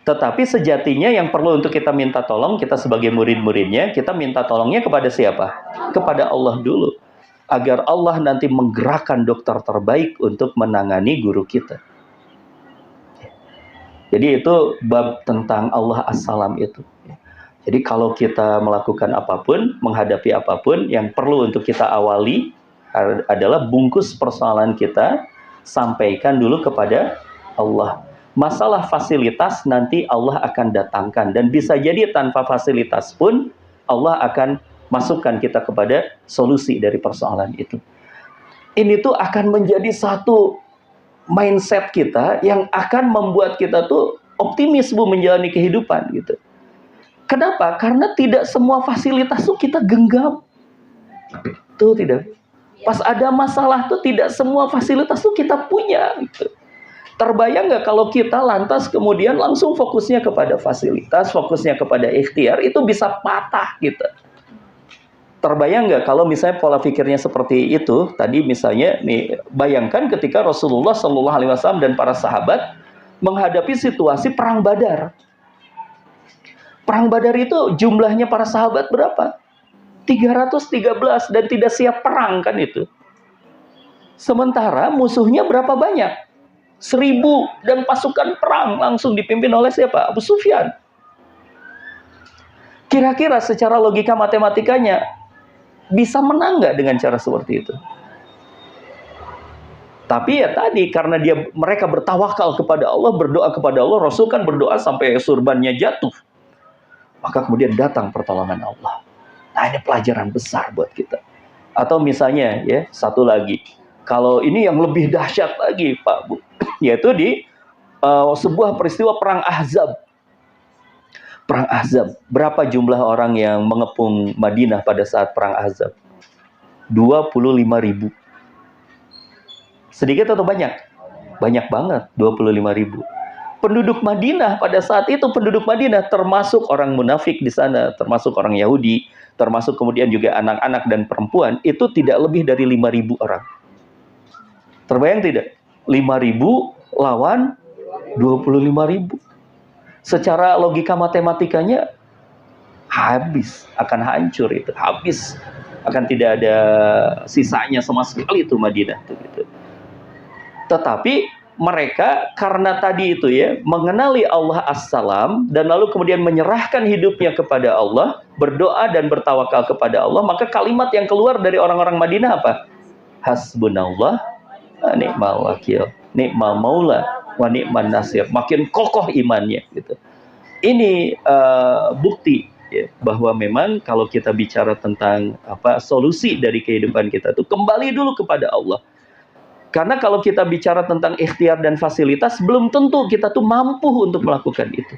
Tetapi sejatinya yang perlu untuk kita minta tolong, kita sebagai murid-muridnya, kita minta tolongnya kepada siapa? Kepada Allah dulu. Agar Allah nanti menggerakkan dokter terbaik untuk menangani guru kita. Jadi itu bab tentang Allah As-Salam itu. Jadi kalau kita melakukan apapun, menghadapi apapun, yang perlu untuk kita awali adalah bungkus persoalan kita, sampaikan dulu kepada Allah. Masalah fasilitas nanti Allah akan datangkan. Dan bisa jadi tanpa fasilitas pun Allah akan masukkan kita kepada solusi dari persoalan itu. Ini tuh akan menjadi satu mindset kita yang akan membuat kita tuh optimis, Bu, menjalani kehidupan gitu. Kenapa? Karena tidak semua fasilitas tuh kita genggam. Tuh tidak. Pas ada masalah tuh tidak semua fasilitas tuh kita punya gitu. Terbayang nggak kalau kita lantas kemudian langsung fokusnya kepada fasilitas, fokusnya kepada ikhtiar, itu bisa patah gitu. Terbayang nggak kalau misalnya pola pikirnya seperti itu? Tadi misalnya nih, bayangkan ketika Rasulullah SAW dan para sahabat menghadapi situasi perang Badar. Perang Badar itu jumlahnya para sahabat berapa? 313 dan tidak siap perang kan itu. Sementara musuhnya berapa banyak? 1000 dan pasukan perang langsung dipimpin oleh siapa? Abu Sufyan. Kira-kira secara logika matematikanya bisa menang nggak dengan cara seperti itu? Tapi ya tadi karena mereka bertawakal kepada Allah, berdoa kepada Allah, Rasul kan berdoa sampai surbannya jatuh. Maka kemudian datang pertolongan Allah. Nah, ini pelajaran besar buat kita. Atau misalnya ya, satu lagi. Kalau ini yang lebih dahsyat lagi, Pak, Bu, yaitu di sebuah peristiwa perang Ahzab. Perang Ahzab. Berapa jumlah orang yang mengepung Madinah pada saat perang Ahzab? 25.000. Sedikit atau banyak? Banyak banget, 25.000. Penduduk Madinah pada saat itu, penduduk Madinah termasuk orang munafik di sana, termasuk orang Yahudi, termasuk kemudian juga anak-anak dan perempuan, itu tidak lebih dari 5.000 orang. Terbayang tidak? 5.000 lawan 25.000. Secara logika matematikanya habis, akan hancur itu, habis, akan tidak ada sisanya sama sekali itu Madinah itu gitu. Tetapi mereka karena tadi itu ya, mengenali Allah As-Salam dan lalu kemudian menyerahkan hidupnya kepada Allah, berdoa dan bertawakal kepada Allah, maka kalimat yang keluar dari orang-orang Madinah apa? Hasbunallah wa ni'mal wakil, ni'mal maula wa ni'man nasir. Makin kokoh imannya gitu. Ini bukti ya, bahwa memang kalau kita bicara tentang solusi dari kehidupan kita itu kembali dulu kepada Allah. Karena kalau kita bicara tentang ikhtiar dan fasilitas, belum tentu kita tuh mampu untuk melakukan itu.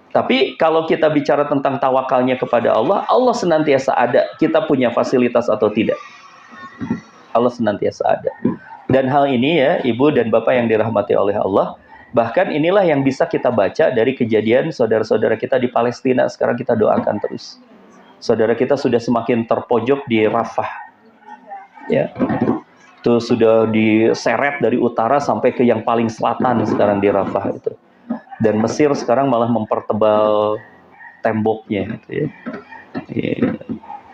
Tapi kalau kita bicara tentang tawakalnya kepada Allah, Allah senantiasa ada. Kita punya fasilitas atau tidak, Allah senantiasa ada. Dan hal ini ya, Ibu dan Bapak yang dirahmati oleh Allah, bahkan inilah yang bisa kita baca dari kejadian saudara-saudara kita di Palestina. Sekarang kita doakan terus. Saudara kita sudah semakin terpojok di Rafah. Ya. Itu sudah diseret dari utara sampai ke yang paling selatan sekarang di Rafah itu. Dan Mesir sekarang malah mempertebal temboknya gitu ya.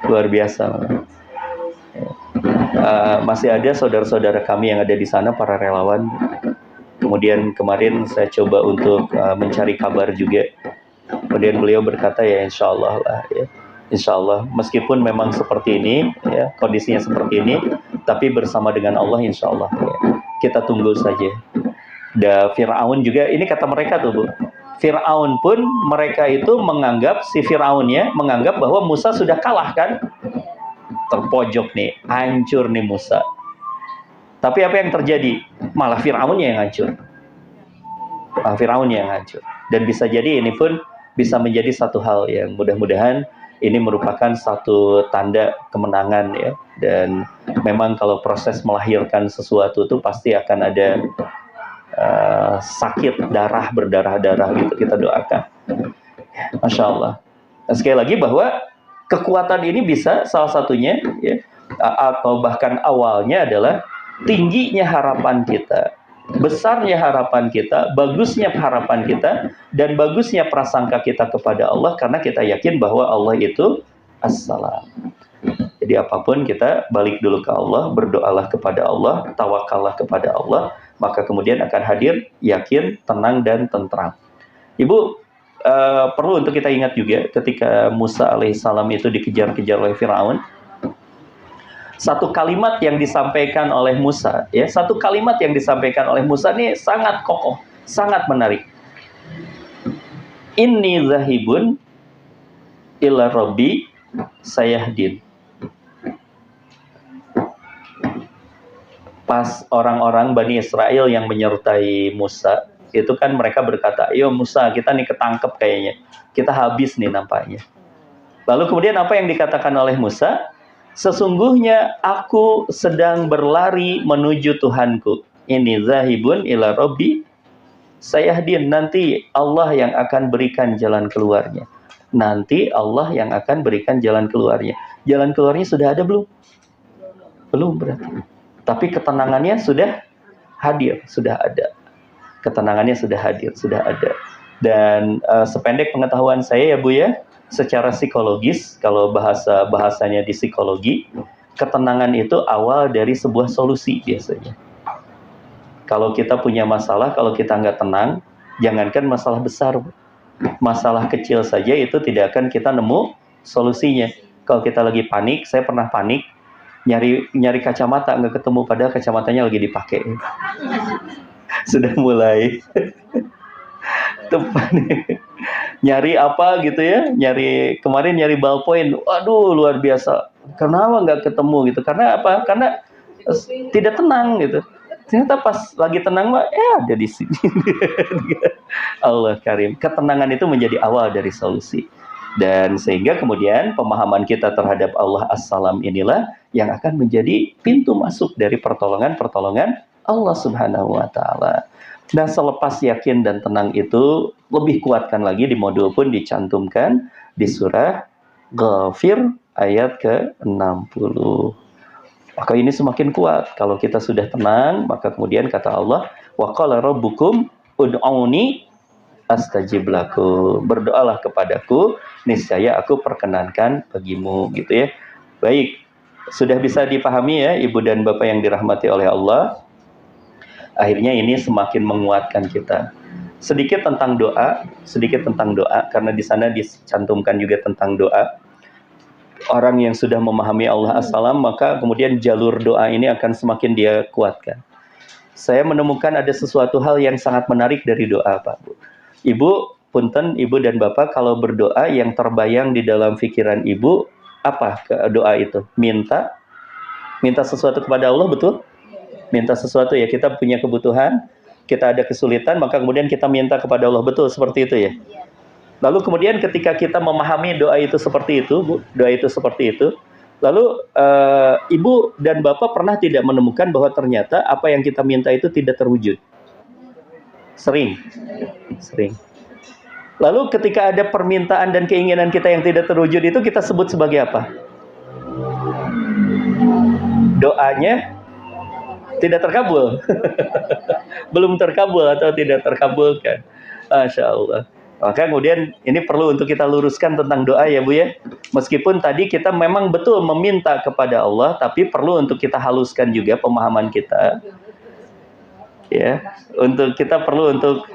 Luar biasa. Masih ada saudara-saudara kami yang ada di sana, para relawan. Kemudian kemarin saya coba untuk mencari kabar juga. Kemudian beliau berkata ya insya Allah lah ya. Insya Allah meskipun memang seperti ini ya, kondisinya seperti ini, tapi bersama dengan Allah insya Allah ya. Kita tunggu saja. Dan Fir'aun juga, ini kata mereka tuh Bu, Fir'aun pun mereka itu menganggap, si Fir'aunnya menganggap bahwa Musa sudah kalah kan, terpojok nih, hancur nih Musa. Tapi apa yang terjadi? Malah Fir'aunnya yang hancur. Fir'aunnya yang hancur. Dan bisa jadi ini pun bisa menjadi satu hal yang mudah-mudahan ini merupakan satu tanda kemenangan ya. Dan memang kalau proses melahirkan sesuatu itu pasti akan ada sakit, darah, berdarah-darah gitu, kita doakan. Masya Allah. Dan sekali lagi bahwa kekuatan ini bisa salah satunya ya, atau bahkan awalnya adalah tingginya harapan kita, besarnya harapan kita, bagusnya harapan kita, dan bagusnya prasangka kita kepada Allah, karena kita yakin bahwa Allah itu As-Salam. Jadi apapun kita balik dulu ke Allah, berdoalah kepada Allah, tawakallah kepada Allah, maka kemudian akan hadir yakin, tenang, dan tentram. Ibu, perlu untuk kita ingat juga ketika Musa alaihissalam itu dikejar-kejar oleh Fir'aun, satu kalimat yang disampaikan oleh Musa, ya, satu kalimat yang disampaikan oleh Musa ini sangat kokoh, sangat menarik. Inni zahibun ila rabbi sayahdin. Pas orang-orang Bani Israel yang menyertai Musa, itu kan mereka berkata, "Yo Musa, kita nih ketangkep kayaknya. Kita habis nih nampaknya." Lalu kemudian apa yang dikatakan oleh Musa? Sesungguhnya aku sedang berlari menuju Tuhanku. Ini zahibun ila rabbi sayahdin. Nanti Allah yang akan berikan jalan keluarnya. Nanti Allah yang akan berikan jalan keluarnya. Jalan keluarnya sudah ada belum? Belum berarti. Tapi ketenangannya sudah hadir, sudah ada. Ketenangannya sudah hadir, sudah ada. Dan sependek pengetahuan saya ya Bu ya, secara psikologis, kalau bahasanya di psikologi, ketenangan itu awal dari sebuah solusi biasanya. Kalau kita punya masalah, kalau kita nggak tenang, jangankan masalah besar, masalah kecil saja itu tidak akan kita nemu solusinya. Kalau kita lagi panik, saya pernah panik, nyari kacamata nggak ketemu, padahal kacamatanya lagi dipakai. Sudah mulai nyari apa gitu ya, kemarin nyari ballpoint, waduh luar biasa, kenapa nggak ketemu gitu, karena apa? Karena tidak tenang gitu. Ternyata pas lagi tenang mah ada di sini. Allah Karim, ketenangan itu menjadi awal dari solusi. Dan sehingga kemudian pemahaman kita terhadap Allah As-Salam inilah yang akan menjadi pintu masuk dari pertolongan-pertolongan Allah Subhanahu wa Ta'ala. Nah, selepas yakin dan tenang itu, lebih kuatkan lagi di modul pun dicantumkan di surah Ghafir ayat ke-60. Maka ini semakin kuat kalau kita sudah tenang, maka kemudian kata Allah, wa qala rabbukum ud'uni astajib lakum. Berdoalah kepadaku, niscaya aku perkenankan bagimu, gitu ya. Baik, sudah bisa dipahami ya Ibu dan Bapak yang dirahmati oleh Allah. Akhirnya ini semakin menguatkan kita. Sedikit tentang doa, karena di sana dicantumkan juga tentang doa. Orang yang sudah memahami Allah As-Salam, maka kemudian jalur doa ini akan semakin dia kuatkan. Saya menemukan ada sesuatu hal yang sangat menarik dari doa, Pak Bu. Ibu, punten, Ibu dan Bapak, kalau berdoa yang terbayang di dalam pikiran Ibu, apa doa itu? Minta sesuatu kepada Allah, betul? Minta sesuatu ya, kita punya kebutuhan, kita ada kesulitan, maka kemudian kita minta kepada Allah, betul seperti itu ya? Lalu kemudian ketika kita memahami doa itu seperti itu, Bu, doa itu seperti itu, lalu Ibu dan Bapak pernah tidak menemukan bahwa ternyata apa yang kita minta itu tidak terwujud? Sering, sering. Lalu ketika ada permintaan dan keinginan kita yang tidak terwujud itu kita sebut sebagai apa? Doanya tidak terkabul. Belum terkabul atau tidak terkabulkan. Masya Allah. Maka kemudian ini perlu untuk kita luruskan tentang doa ya Bu ya. Meskipun tadi kita memang betul meminta kepada Allah, tapi perlu untuk kita haluskan juga pemahaman kita. Ya, kita perlu untuk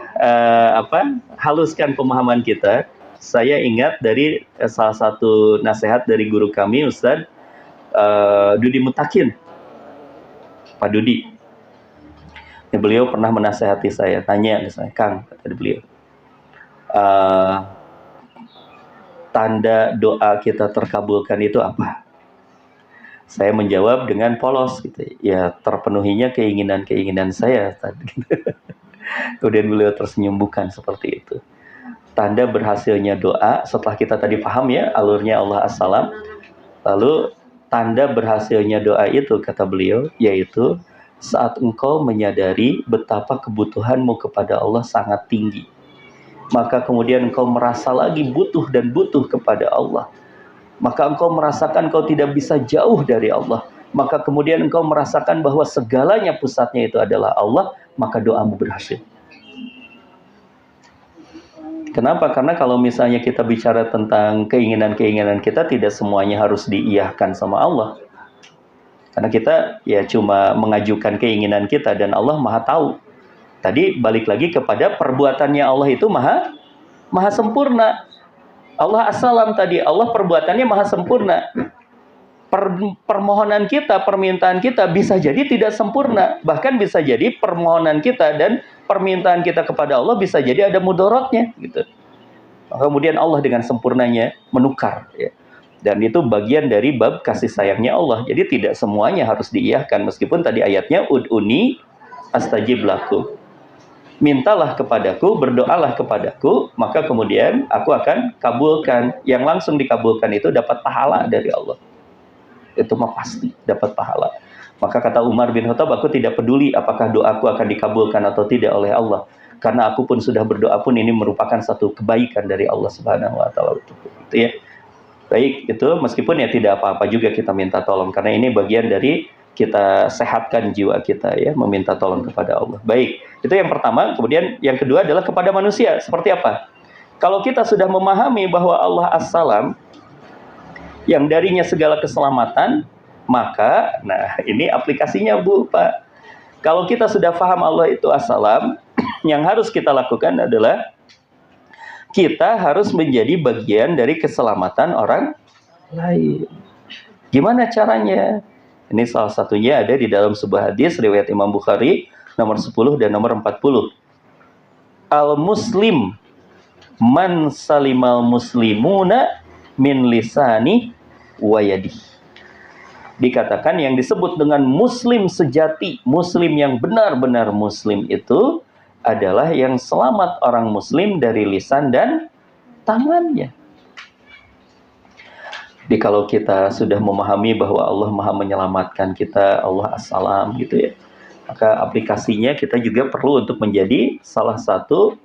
haluskan pemahaman kita. Saya ingat dari salah satu nasihat dari guru kami, Ustadz Dudi Mutakin, Pak Dudi. Ya, beliau pernah menasehati saya, tanya misalnya, Kang, kata beliau, tanda doa kita terkabulkan itu apa? Saya menjawab dengan polos gitu. Ya, terpenuhinya keinginan-keinginan saya tadi. Kemudian beliau tersenyum, bukan seperti itu. Tanda berhasilnya doa setelah kita tadi paham ya alurnya Allah As-Salam. Lalu tanda berhasilnya doa itu kata beliau yaitu saat engkau menyadari betapa kebutuhanmu kepada Allah sangat tinggi. Maka kemudian engkau merasa lagi butuh dan butuh kepada Allah. Maka engkau merasakan engkau tidak bisa jauh dari Allah. Maka kemudian engkau merasakan bahwa segalanya pusatnya itu adalah Allah, maka doamu berhasil. Kenapa? Karena kalau misalnya kita bicara tentang keinginan-keinginan kita, tidak semuanya harus diiyahkan sama Allah. Karena kita ya cuma mengajukan keinginan kita dan Allah Maha tahu. Tadi balik lagi kepada perbuatannya Allah itu maha sempurna. Allah As-Salam tadi, Allah perbuatannya maha sempurna. Permohonan kita, permintaan kita bisa jadi tidak sempurna. Bahkan bisa jadi permohonan kita dan permintaan kita kepada Allah bisa jadi ada mudorotnya. Gitu. Kemudian Allah dengan sempurnanya menukar. Ya. Dan itu bagian dari bab kasih sayangnya Allah. Jadi tidak semuanya harus diiyahkan. Meskipun tadi ayatnya, Ud'uni astajib lakum. Mintalah kepadaku, berdoalah kepadaku, maka kemudian aku akan kabulkan. Yang langsung dikabulkan itu dapat pahala dari Allah. Itu mah pasti dapat pahala. Maka kata Umar bin Khattab, aku tidak peduli apakah doaku akan dikabulkan atau tidak oleh Allah. Karena aku pun sudah berdoa pun ini merupakan satu kebaikan dari Allah Subhanahu wa taala. Itu ya. Baik, itu meskipun ya tidak apa-apa juga kita minta tolong karena ini bagian dari kita sehatkan jiwa kita ya, meminta tolong kepada Allah. Baik, itu yang pertama. Kemudian yang kedua adalah kepada manusia. Seperti apa? Kalau kita sudah memahami bahwa Allah As-Salam yang darinya segala keselamatan, maka nah ini aplikasinya Bu, Pak. Kalau kita sudah paham Allah itu As-Salam, yang harus kita lakukan adalah kita harus menjadi bagian dari keselamatan orang lain. Gimana caranya? Ini salah satunya ada di dalam sebuah hadis riwayat Imam Bukhari nomor 10 dan nomor 40. Al-muslim man salimal muslimuna min lisani wa yadi. Dikatakan yang disebut dengan muslim sejati, muslim yang benar-benar muslim itu adalah yang selamat orang muslim dari lisan dan tangannya. Jadi kalau kita sudah memahami bahwa Allah Maha menyelamatkan kita, Allah As-Salam gitu ya, maka aplikasinya kita juga perlu untuk menjadi salah satu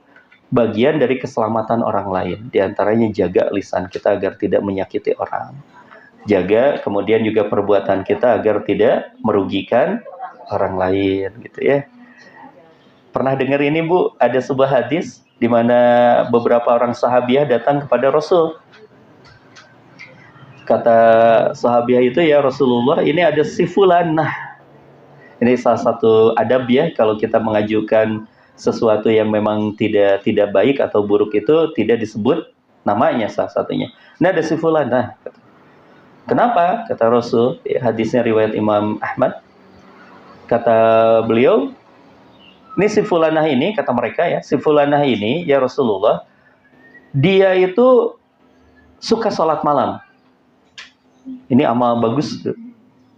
bagian dari keselamatan orang lain. Di antaranya jaga lisan kita agar tidak menyakiti orang. Jaga kemudian juga perbuatan kita agar tidak merugikan orang lain gitu ya. Pernah dengar ini Bu, ada sebuah hadis di mana beberapa orang sahabiah datang kepada Rasul. Kata sahabiah itu, ya Rasulullah, ini ada si fulanah. Ini salah satu adab ya, kalau kita mengajukan sesuatu yang memang tidak baik atau buruk itu tidak disebut namanya salah satunya. Ini ada si fulanah. Kenapa? Kata Rasul, ya, hadisnya riwayat Imam Ahmad. Kata beliau, ini si fulanah ini, kata mereka ya, si fulanah ini, ya Rasulullah, dia itu suka sholat malam. Ini amal bagus,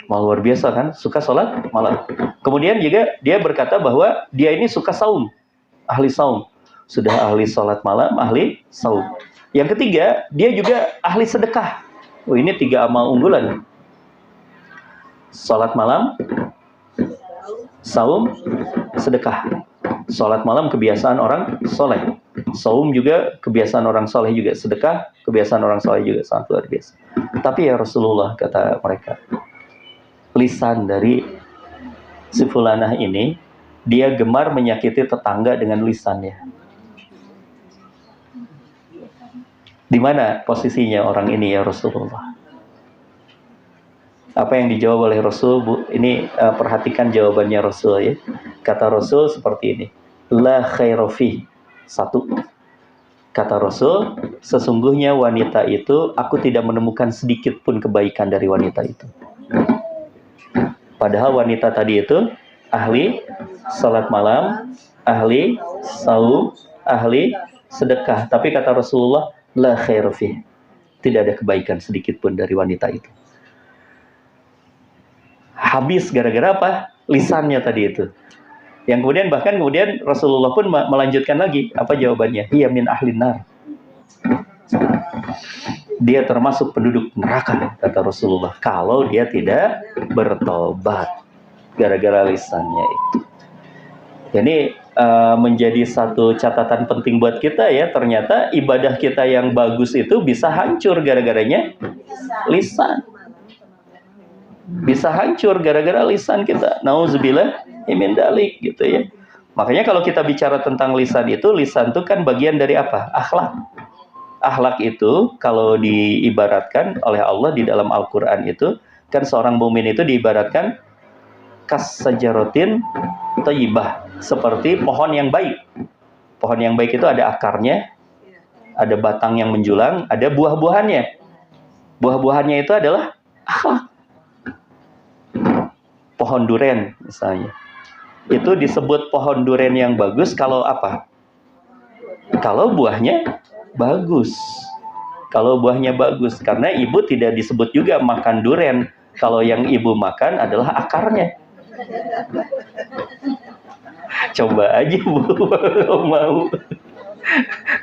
amal luar biasa kan, suka sholat malam. Kemudian juga dia berkata bahwa dia ini suka saum, ahli saum. Sudah ahli sholat malam, ahli saum. Yang ketiga, dia juga ahli sedekah. Oh, ini 3 amal unggulan. Salat malam, saum, sedekah. Salat malam kebiasaan orang soleh. Saum juga kebiasaan orang soleh juga. Sedekah kebiasaan orang soleh juga, sangat luar biasa. Tapi ya Rasulullah, kata mereka, lisan dari si fulanah ini, dia gemar menyakiti tetangga dengan lisannya. Di mana posisinya orang ini ya Rasulullah? Apa yang dijawab oleh Rasul, Bu? Ini perhatikan jawabannya Rasul ya. Kata Rasul seperti ini. La khairofi. 1. Kata Rasul, sesungguhnya wanita itu, aku tidak menemukan sedikit pun kebaikan dari wanita itu. Padahal wanita tadi itu ahli salat malam, ahli saum, ahli sedekah. Tapi kata Rasulullah, la khairofi. Tidak ada kebaikan sedikit pun dari wanita itu. Habis gara-gara apa? Lisannya tadi itu. Yang kemudian bahkan Rasulullah pun melanjutkan lagi. Apa jawabannya? Hiya min ahlin nar. Dia termasuk penduduk neraka, kata Rasulullah, kalau dia tidak bertobat gara-gara lisannya itu. Jadi menjadi satu catatan penting buat kita ya, ternyata ibadah kita yang bagus itu bisa hancur gara-garanya lisan. Bisa hancur gara-gara lisan kita. Nauzubillah min dalik gitu ya. Makanya kalau kita bicara tentang lisan itu kan bagian dari apa? Akhlak. Akhlak itu kalau diibaratkan oleh Allah di dalam Al-Qur'an itu kan seorang mukmin itu diibaratkan kas-sajaratin thayyibah, seperti pohon yang baik. Pohon yang baik itu ada akarnya, ada batang yang menjulang, ada buah-buahannya. Buah-buahannya itu adalah akhlak. Pohon duren misalnya, itu disebut pohon duren yang bagus kalau apa? Kalau buahnya bagus. Kalau buahnya bagus, karena ibu tidak disebut juga makan duren. Kalau yang ibu makan adalah akarnya. Coba aja Bu, mau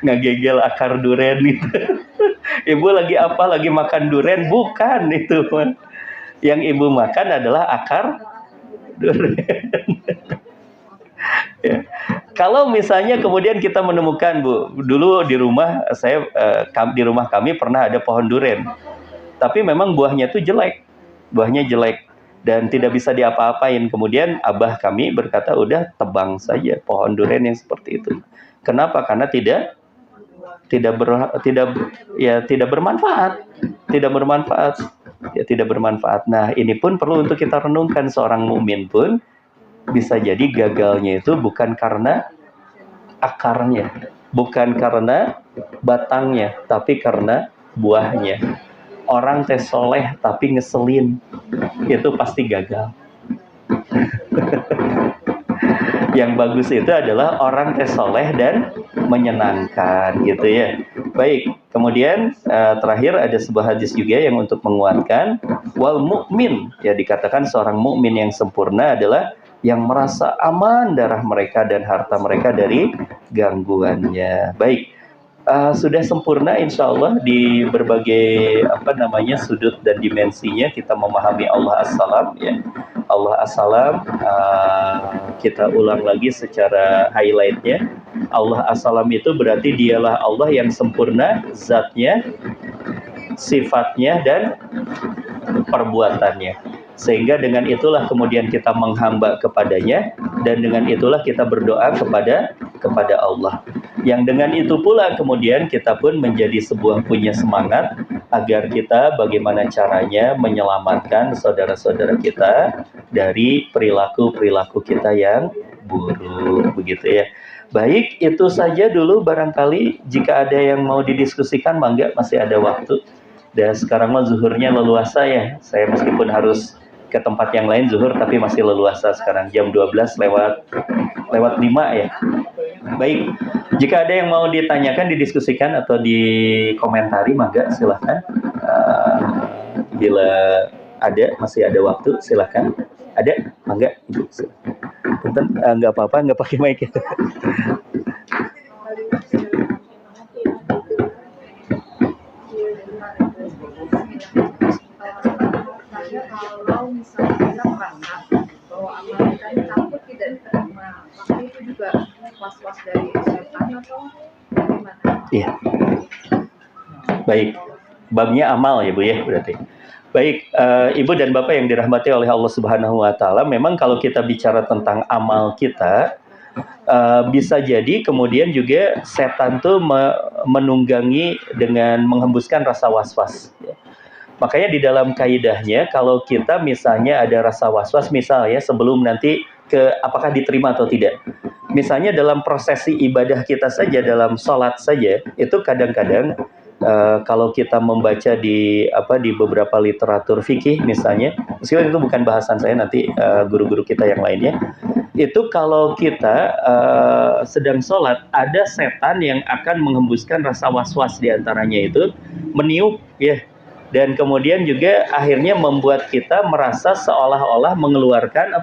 ngegegel akar duren itu. Ibu lagi apa? Lagi makan duren? Bukan itu. Yang ibu makan adalah akar durian. Ya. Kalau misalnya kemudian kita menemukan, Bu, dulu di rumah di rumah kami pernah ada pohon durian, tapi memang buahnya itu jelek, dan tidak bisa diapa-apain. Kemudian abah kami berkata, udah tebang saja pohon durian yang seperti itu. Kenapa? Karena tidak bermanfaat. Nah, ini pun perlu untuk kita renungkan. Seorang mukmin pun bisa jadi gagalnya itu bukan karena akarnya, bukan karena batangnya, tapi karena buahnya. Orang teh soleh tapi ngeselin, itu pasti gagal. Yang bagus itu adalah orang teh soleh dan menyenangkan gitu ya. Baik, kemudian terakhir ada sebuah hadis juga yang untuk menguatkan wal mukmin, ya, dikatakan seorang mukmin yang sempurna adalah yang merasa aman darah mereka dan harta mereka dari gangguannya. Baik, sudah sempurna insya Allah di berbagai sudut dan dimensinya kita memahami Allah As-Salam ya. Allah As-Salam, kita ulang lagi secara highlightnya. Allah As-Salam itu berarti dialah Allah yang sempurna zatnya, sifatnya, dan perbuatannya. Sehingga dengan itulah kemudian kita menghamba kepadanya, dan dengan itulah kita berdoa kepada Allah. Yang dengan itu pula kemudian kita pun menjadi punya semangat agar kita bagaimana caranya menyelamatkan saudara-saudara kita dari perilaku-perilaku kita yang buruk, begitu ya. Baik, itu saja dulu barangkali. Jika ada yang mau didiskusikan, mangga, masih ada waktu. Dan sekarang mah zuhurnya leluasa ya. Saya meskipun harus ke tempat yang lain zuhur, tapi masih leluasa sekarang jam 12 lewat 5 ya. Baik, jika ada yang mau ditanyakan, didiskusikan atau dikomentari, mangga silahkan. Bila ada, masih ada waktu, silahkan. Ada? Mangga, Ibu. Punten, nggak apa-apa, nggak pakai mic. itu juga was-was dari setan atau bagaimana? Iya. Baik. Babnya amal ya Bu ya berarti. Baik, Ibu dan Bapak yang dirahmati oleh Allah Subhanahu wa taala, memang kalau kita bicara tentang amal kita, bisa jadi kemudian juga setan tuh menunggangi dengan menghembuskan rasa was-was. Ya. Makanya di dalam kaidahnya, kalau kita misalnya ada rasa was-was, misalnya sebelum nanti ke apakah diterima atau tidak. Misalnya dalam prosesi ibadah kita saja, dalam sholat saja, itu kadang-kadang kalau kita membaca di beberapa literatur fikih misalnya, meskipun itu bukan bahasan saya, nanti guru-guru kita yang lainnya, itu kalau kita sedang sholat, ada setan yang akan menghembuskan rasa was-was diantaranya itu meniup ya, dan kemudian juga akhirnya membuat kita merasa seolah-olah mengeluarkan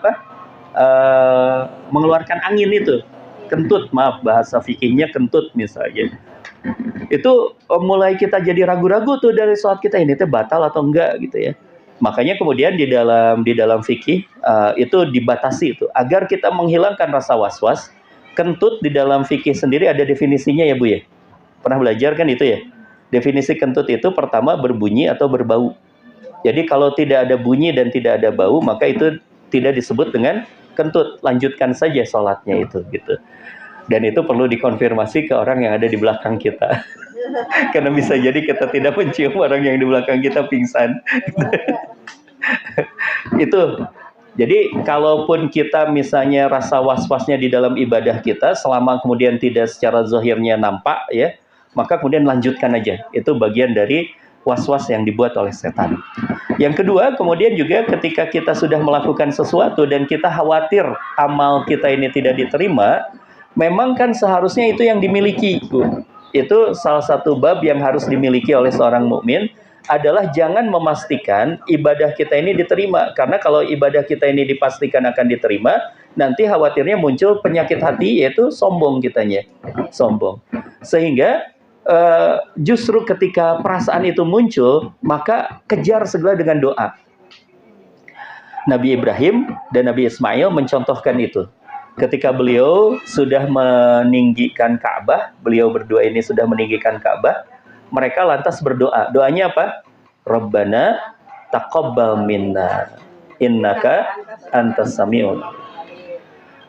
mengeluarkan angin itu, kentut, maaf bahasa fikihnya kentut misalnya. Itu mulai kita jadi ragu-ragu tuh dari sholat kita, ini teh batal atau enggak gitu ya. Makanya kemudian di dalam fikih itu dibatasi itu agar kita menghilangkan rasa was-was. Kentut di dalam fikih sendiri ada definisinya ya Bu ya. Pernah belajar kan itu ya? Definisi kentut itu pertama berbunyi atau berbau. Jadi kalau tidak ada bunyi dan tidak ada bau, maka itu tidak disebut dengan kentut. Lanjutkan saja sholatnya itu gitu. Dan itu perlu dikonfirmasi ke orang yang ada di belakang kita. Karena bisa jadi kita tidak mencium orang yang di belakang kita pingsan. Itu. Jadi kalaupun kita misalnya rasa was-wasnya di dalam ibadah kita, selama kemudian tidak secara zahirnya nampak ya, maka kemudian lanjutkan aja. Itu bagian dari was-was yang dibuat oleh setan. Yang kedua, kemudian juga ketika kita sudah melakukan sesuatu dan kita khawatir amal kita ini tidak diterima, memang kan seharusnya itu yang dimiliki. Itu salah satu bab yang harus dimiliki oleh seorang mukmin adalah jangan memastikan ibadah kita ini diterima. Karena kalau ibadah kita ini dipastikan akan diterima, nanti khawatirnya muncul penyakit hati, yaitu sombong kitanya. Sombong. Sehingga justru ketika perasaan itu muncul, maka kejar segala dengan doa. Nabi Ibrahim dan Nabi Ismail mencontohkan itu. Ketika beliau sudah meninggikan Ka'bah, beliau berdua ini sudah meninggikan Ka'bah, mereka lantas berdoa. Doanya apa? Rabbana taqabbal minna innaka antas samiul.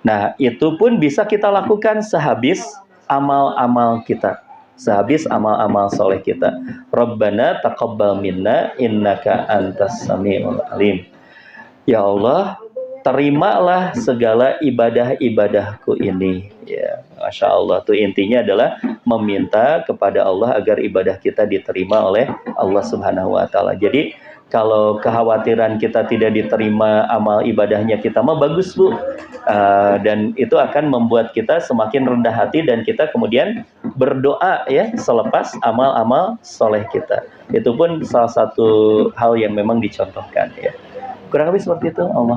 Nah, itu pun bisa kita lakukan sehabis amal-amal kita. Sehabis amal-amal soleh kita. Rabbana taqabbal minna innaka antas samiul alim. Ya Allah, terimalah segala ibadah-ibadahku ini. Ya, Masya Allah. Itu intinya adalah meminta kepada Allah agar ibadah kita diterima oleh Allah Subhanahu wa taala. Jadi kalau kekhawatiran kita tidak diterima amal ibadahnya kita mah bagus Bu. Dan itu akan membuat kita semakin rendah hati dan kita kemudian berdoa ya selepas amal-amal soleh kita. Itu pun salah satu hal yang memang dicontohkan ya. Kurang lebih seperti itu. Allah